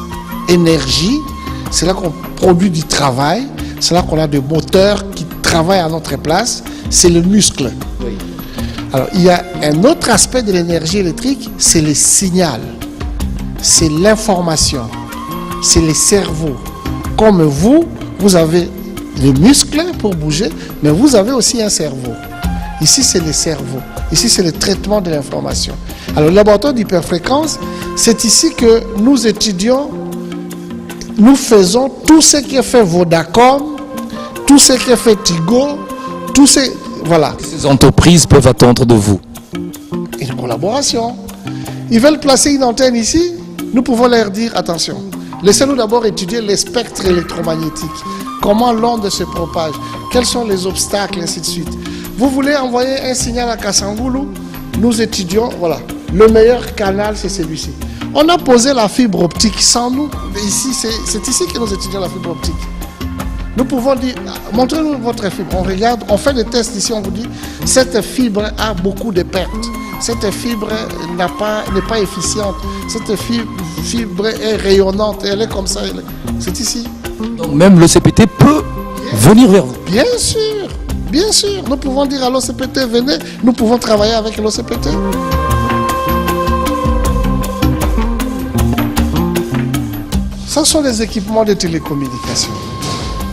énergie. C'est là qu'on produit du travail. C'est là qu'on a des moteurs qui travaillent à notre place. C'est le muscle. Oui. Alors il y a un autre aspect de l'énergie électrique, c'est le signal. C'est l'information. C'est le cerveau. Comme vous avez les muscles pour bouger, mais vous avez aussi un cerveau. Ici, c'est le cerveau. Ici, c'est le traitement de l'information. Alors, le laboratoire d'hyperfréquence, c'est ici que nous étudions, nous faisons tout ce qui est fait Vodacom, tout ce qui est fait Tigo, tout ce... Voilà. Ces entreprises peuvent attendre de vous une collaboration. Ils veulent placer une antenne ici, nous pouvons leur dire, attention, laissez-nous d'abord étudier les spectres électromagnétiques. Comment l'onde se propage, quels sont les obstacles, ainsi de suite. Vous voulez envoyer un signal à Kassangoulou, nous étudions, voilà, le meilleur canal, c'est celui-ci. On a posé la fibre optique sans nous. Ici, c'est ici que nous étudions la fibre optique. Nous pouvons dire, montrez-nous votre fibre. On regarde, on fait des tests ici, on vous dit, cette fibre a beaucoup de pertes. Cette fibre n'est pas efficiente. Cette fibre est rayonnante. Elle est comme ça. C'est ici. Donc même l'OCPT peut venir vers vous. Bien sûr. Bien sûr. Nous pouvons dire à l'OCPT, venez. Nous pouvons travailler avec l'OCPT. Ce sont des équipements de télécommunication.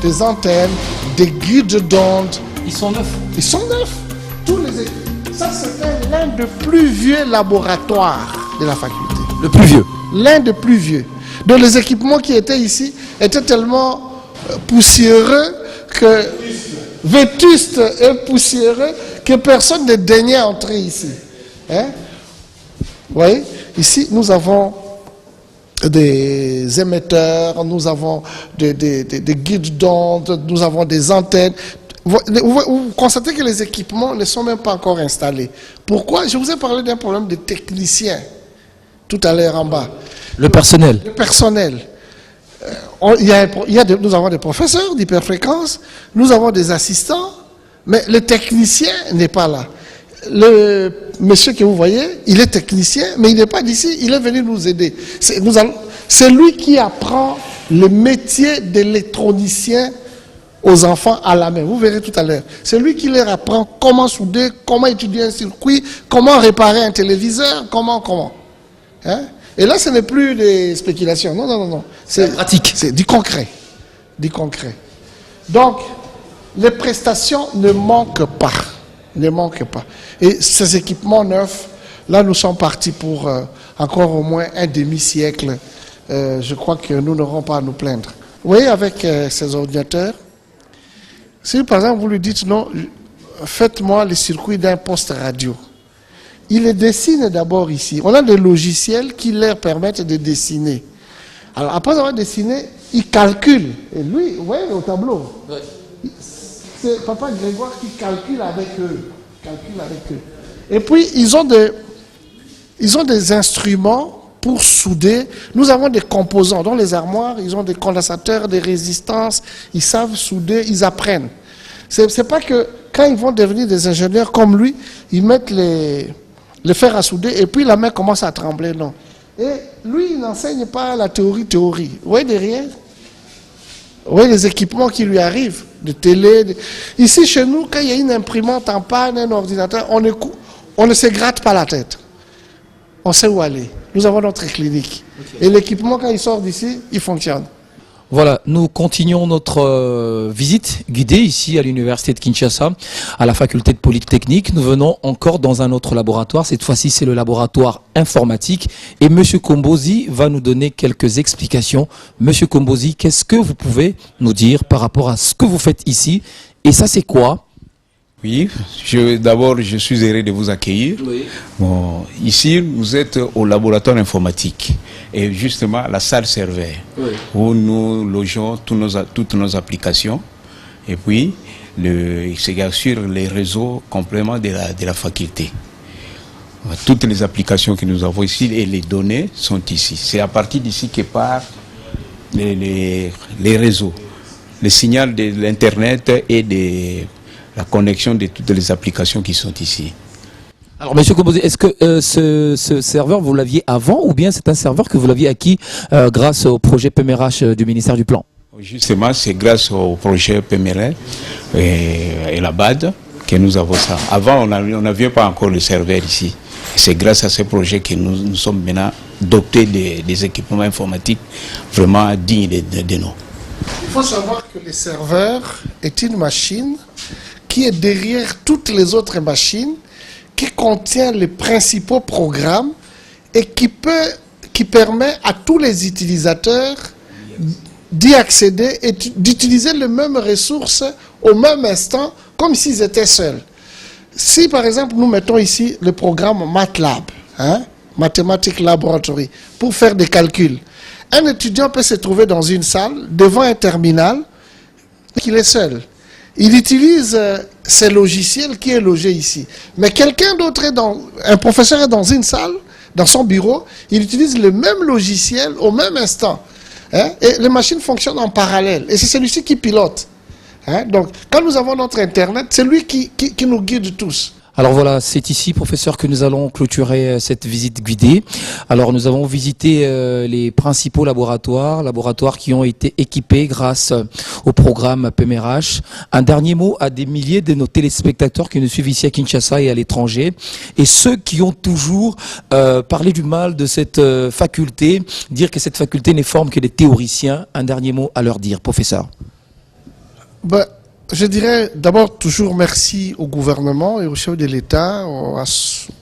Des antennes, des guides d'ondes. Ils sont neufs. Ils sont neufs. Tous les équipements. Ça, c'était l'un des plus vieux laboratoires de la faculté. Le plus vieux. L'un des plus vieux. Donc les équipements qui étaient ici étaient tellement poussiéreux que... vétustes et poussiéreux que personne ne daignait entrer ici. Hein? Vous voyez, ici, nous avons des émetteurs, nous avons des guides d'ondes, nous avons des antennes. Vous constatez que les équipements ne sont même pas encore installés. Pourquoi? Je vous ai parlé d'un problème de techniciens tout à l'heure en bas. Le personnel. Le personnel. Nous avons des professeurs d'hyperfréquence, nous avons des assistants, mais le technicien n'est pas là. Le monsieur que vous voyez, il est technicien, mais il n'est pas d'ici, il est venu nous aider. C'est lui qui apprend le métier d'électronicien aux enfants à la main. Vous verrez tout à l'heure. C'est lui qui leur apprend comment souder, comment étudier un circuit, comment réparer un téléviseur, comment. Hein? Et là, ce n'est plus des spéculations. Non. C'est pratique. C'est du concret. Du concret. Donc, les prestations ne manquent pas. Ne manquent pas. Et ces équipements neufs, là, nous sommes partis pour encore au moins un demi-siècle. Je crois que nous n'aurons pas à nous plaindre. Vous voyez, avec ces ordinateurs, si par exemple vous lui dites non, faites-moi le circuit d'un poste radio. Il les dessine d'abord ici. On a des logiciels qui leur permettent de dessiner. Alors après avoir dessiné, il calcule. Et lui, vous voyez au tableau, c'est Papa Grégoire qui calcule avec eux. Et puis ils ont des instruments pour souder. Nous avons des composants. Dans les armoires, ils ont des condensateurs, des résistances. Ils savent souder, ils apprennent. C'est pas que quand ils vont devenir des ingénieurs comme lui, ils mettent les fers à souder et puis la main commence à trembler. Non. Et lui, il n'enseigne pas la théorie. Vous voyez derrière? Vous voyez les équipements qui lui arrivent, de télé. Ici, chez nous, quand il y a une imprimante en panne, un ordinateur, on ne se gratte pas la tête. On sait où aller. Nous avons notre clinique. Okay. Et l'équipement, quand il sort d'ici, il fonctionne. Voilà, nous continuons notre visite guidée ici à l'université de Kinshasa, à la faculté de Polytechnique. Nous venons encore dans un autre laboratoire. Cette fois-ci, c'est le laboratoire informatique. Et M. Kombozi va nous donner quelques explications. M. Kombozi, qu'est-ce que vous pouvez nous dire par rapport à ce que vous faites ici? Et ça, c'est quoi? Oui, d'abord, je suis heureux de vous accueillir. Oui. Bon, ici, vous êtes au laboratoire informatique et justement la salle serveur où nous logeons toutes nos applications et puis c'est sur les réseaux compléments de la faculté. Toutes les applications que nous avons ici et les données sont ici. C'est à partir d'ici que partent les réseaux, le signal de l'Internet et la connexion de toutes les applications qui sont ici. Alors, M. Kombozi, est-ce que ce serveur, vous l'aviez avant ou bien c'est un serveur que vous l'aviez acquis grâce au projet PMRH du ministère du Plan? Justement, c'est grâce au projet PMRH et la BAD que nous avons ça. Avant, on n'avait pas encore le serveur ici. C'est grâce à ce projet que nous sommes maintenant dotés des équipements informatiques vraiment dignes de nous. Il faut savoir que le serveur est une machine qui est derrière toutes les autres machines, qui contient les principaux programmes et qui permet à tous les utilisateurs d'y accéder et d'utiliser les mêmes ressources au même instant, comme s'ils étaient seuls. Si par exemple nous mettons ici le programme MATLAB, Mathematics Laboratory, pour faire des calculs, un étudiant peut se trouver dans une salle devant un terminal qu'il est seul. Il utilise ce logiciel qui est logé ici. Mais quelqu'un d'autre un professeur est dans une salle, dans son bureau, il utilise le même logiciel au même instant. Hein, et les machines fonctionnent en parallèle. Et c'est celui-ci qui pilote. Hein, donc, quand nous avons notre Internet, c'est lui qui nous guide tous. Alors voilà, c'est ici, professeur, que nous allons clôturer cette visite guidée. Alors nous avons visité les principaux laboratoires qui ont été équipés grâce au programme PMRH. Un dernier mot à des milliers de nos téléspectateurs qui nous suivent ici à Kinshasa et à l'étranger, et ceux qui ont toujours parlé du mal de cette faculté, dire que cette faculté n'est forme que des théoriciens. Un dernier mot à leur dire, professeur. Je dirais d'abord toujours merci au gouvernement et au chef de l'État, au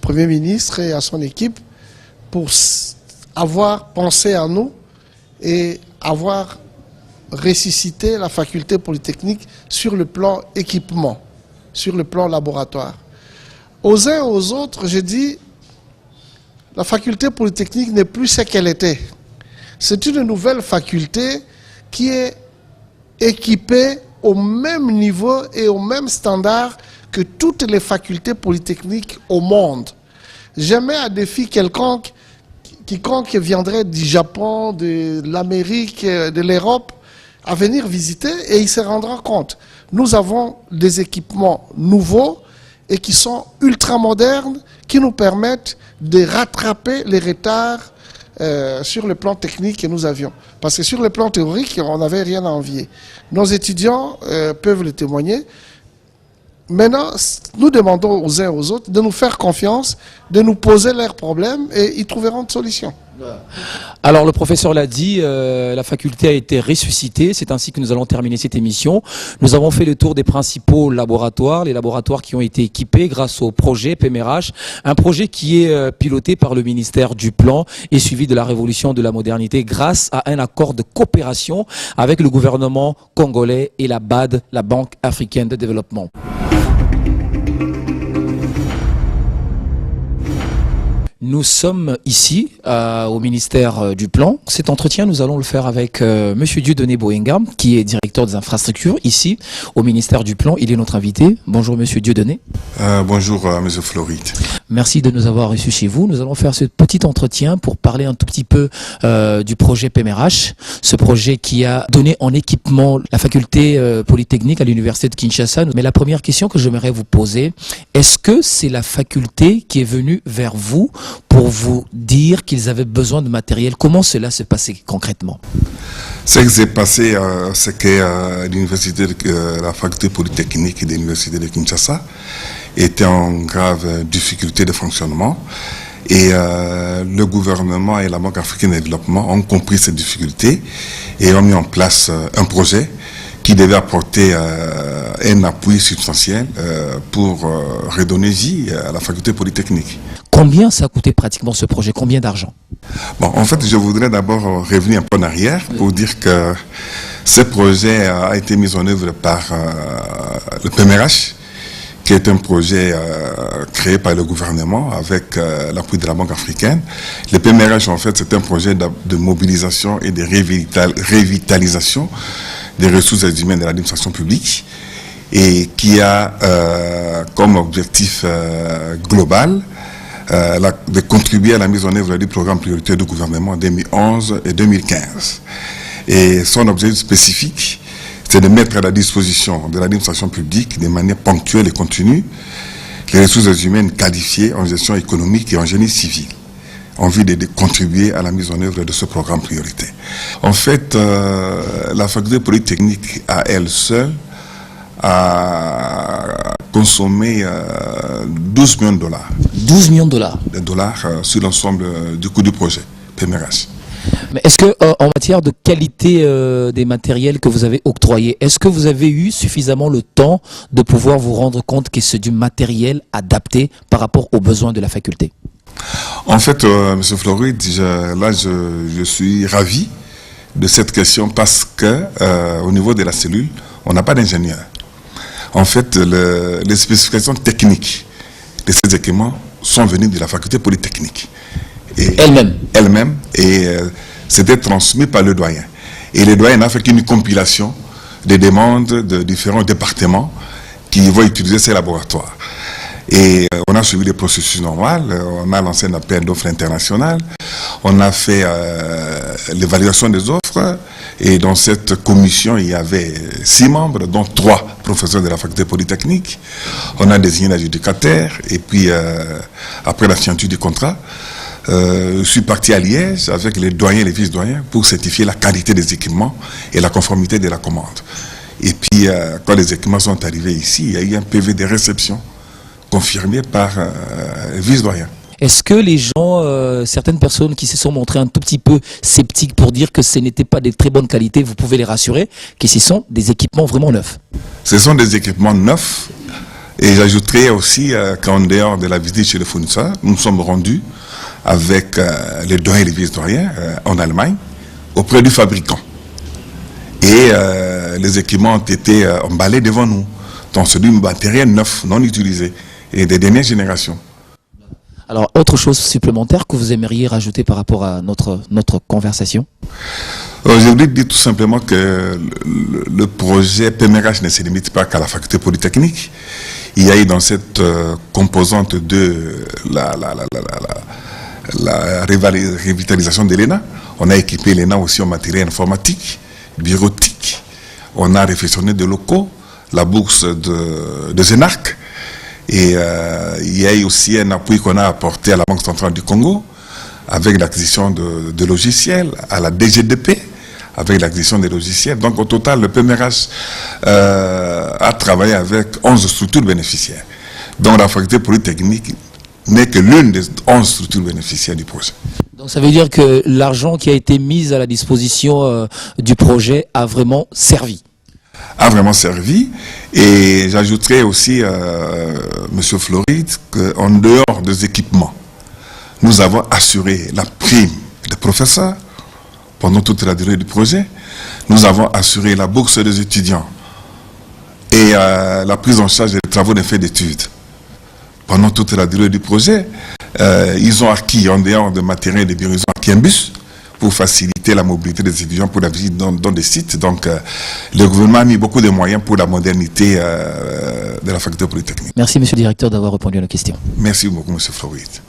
Premier ministre et à son équipe pour avoir pensé à nous et avoir ressuscité la faculté polytechnique sur le plan équipement, sur le plan laboratoire. Aux uns et aux autres, je dis, la faculté polytechnique n'est plus ce qu'elle était. C'est une nouvelle faculté qui est équipée au même niveau et au même standard que toutes les facultés polytechniques au monde. Jamais à défi quiconque viendrait du Japon, de l'Amérique, de l'Europe, à venir visiter et il se rendra compte. Nous avons des équipements nouveaux et qui sont ultra modernes, qui nous permettent de rattraper les retards sur le plan technique que nous avions. Parce que sur le plan théorique, on n'avait rien à envier. Nos étudiants peuvent le témoigner. Maintenant, nous demandons aux uns et aux autres de nous faire confiance, de nous poser leurs problèmes et ils trouveront une solution. Alors le professeur l'a dit, la faculté a été ressuscitée, c'est ainsi que nous allons terminer cette émission. Nous avons fait le tour des principaux laboratoires, les laboratoires qui ont été équipés grâce au projet PMRH, un projet qui est piloté par le ministère du Plan et suivi de la révolution de la modernité grâce à un accord de coopération avec le gouvernement congolais et la BAD, la Banque africaine de développement. Nous sommes ici au ministère du Plan. Cet entretien, nous allons le faire avec Monsieur Dieudonné Boyenga, qui est directeur des infrastructures ici au ministère du Plan. Il est notre invité. Bonjour Monsieur Dieudonné. Bonjour Monsieur Floride. Merci de nous avoir reçus chez vous. Nous allons faire ce petit entretien pour parler un tout petit peu du projet PMRH, ce projet qui a donné en équipement la faculté polytechnique à l'université de Kinshasa. Mais la première question que j'aimerais vous poser, est-ce que c'est la faculté qui est venue vers vous pour vous dire qu'ils avaient besoin de matériel? Comment cela s'est passé concrètement? Ce qui s'est passé, c'est que la faculté polytechnique de l'université de Kinshasa était en grave difficulté de fonctionnement et le gouvernement et la Banque africaine de développement ont compris ces difficultés et ont mis en place un projet qui devait apporter un appui substantiel pour redonner vie à la faculté polytechnique. Combien ça a coûté pratiquement ce projet? Combien d'argent? Bon, en fait, je voudrais d'abord revenir un peu en arrière pour dire que ce projet a été mis en œuvre par le PMRH, qui est un projet créé par le gouvernement avec l'appui de la Banque africaine. Le PMRH, en fait, c'est un projet de mobilisation et de revitalisation des ressources humaines de l'administration publique et qui a comme objectif global de contribuer à la mise en œuvre du programme prioritaire du gouvernement en 2011 et 2015. Et son objectif spécifique, c'est de mettre à la disposition de l'administration publique de manière ponctuelle et continue les ressources humaines qualifiées en gestion économique et en génie civil, en vue de contribuer à la mise en œuvre de ce programme prioritaire. En fait, la faculté polytechnique à elle seule a consommé 12 millions de dollars. 12 millions de dollars. De dollars sur l'ensemble du coût du projet PMRH. Mais est-ce que en matière de qualité des matériels que vous avez octroyés, est-ce que vous avez eu suffisamment le temps de pouvoir vous rendre compte que c'est du matériel adapté par rapport aux besoins de la faculté? En fait, M. Floride, je suis ravi de cette question parce que au niveau de la cellule, on n'a pas d'ingénieur. En fait, les spécifications techniques de ces équipements sont venues de la faculté polytechnique. Elle-même. Et c'était transmis par le doyen. Et le doyen n'a fait qu'une compilation des demandes de différents départements qui vont utiliser ces laboratoires. Et on a suivi les processus normaux, on a lancé un appel d'offres international, on a fait l'évaluation des offres, et dans cette commission, il y avait 6 membres, dont 3 professeurs de la faculté polytechnique. On a désigné l'adjudicateur, et puis après la signature du contrat, je suis parti à Liège avec les doyens et les vice-doyens pour certifier la qualité des équipements et la conformité de la commande. Et puis, quand les équipements sont arrivés ici, il y a eu un PV de réception confirmé par vice-doyen. Est-ce que les gens, certaines personnes qui se sont montrées un tout petit peu sceptiques pour dire que ce n'était pas de très bonne qualité, vous pouvez les rassurer que ce sont des équipements vraiment neufs? Ce sont des équipements neufs. Et j'ajouterais aussi qu'en dehors de la visite chez le fournisseur, nous sommes rendus avec les doyens et les vice-doyens en Allemagne, auprès du fabricant. Et les équipements ont été emballés devant nous. Donc c'est du matériel neuf, non utilisé, et des dernières générations. Alors, autre chose supplémentaire que vous aimeriez rajouter par rapport à notre conversation? Je voudrais dire tout simplement que le projet PMRH ne se limite pas qu'à la faculté polytechnique. Il y a eu dans cette composante de la revitalisation de l'ENA. On a équipé l'ENA aussi en matériel informatique, bureautique. On a réfectionné des locaux, la bourse de Zénarc. Et il y a eu aussi un appui qu'on a apporté à la Banque centrale du Congo avec l'acquisition de logiciels, à la DGDP avec l'acquisition des logiciels. Donc au total, le PMRH a travaillé avec 11 structures bénéficiaires. Donc la faculté polytechnique n'est que l'une des 11 structures bénéficiaires du projet. Donc ça veut dire que l'argent qui a été mis à la disposition du projet a vraiment servi? A vraiment servi. Et j'ajouterais aussi, Monsieur Floride, qu'en dehors des équipements, nous avons assuré la prime des professeurs pendant toute la durée du projet. Nous avons assuré la bourse des étudiants et la prise en charge des travaux d'effet d'études. Pendant toute la durée du projet, ils ont acquis, en dehors de matériel de bureau, ils ont acquis un bus pour faciliter la mobilité des étudiants pour la visite dans des sites. Donc, le gouvernement a mis beaucoup de moyens pour la modernité de la faculté polytechnique. Merci, monsieur le directeur, d'avoir répondu à la question. Merci beaucoup, monsieur Floride.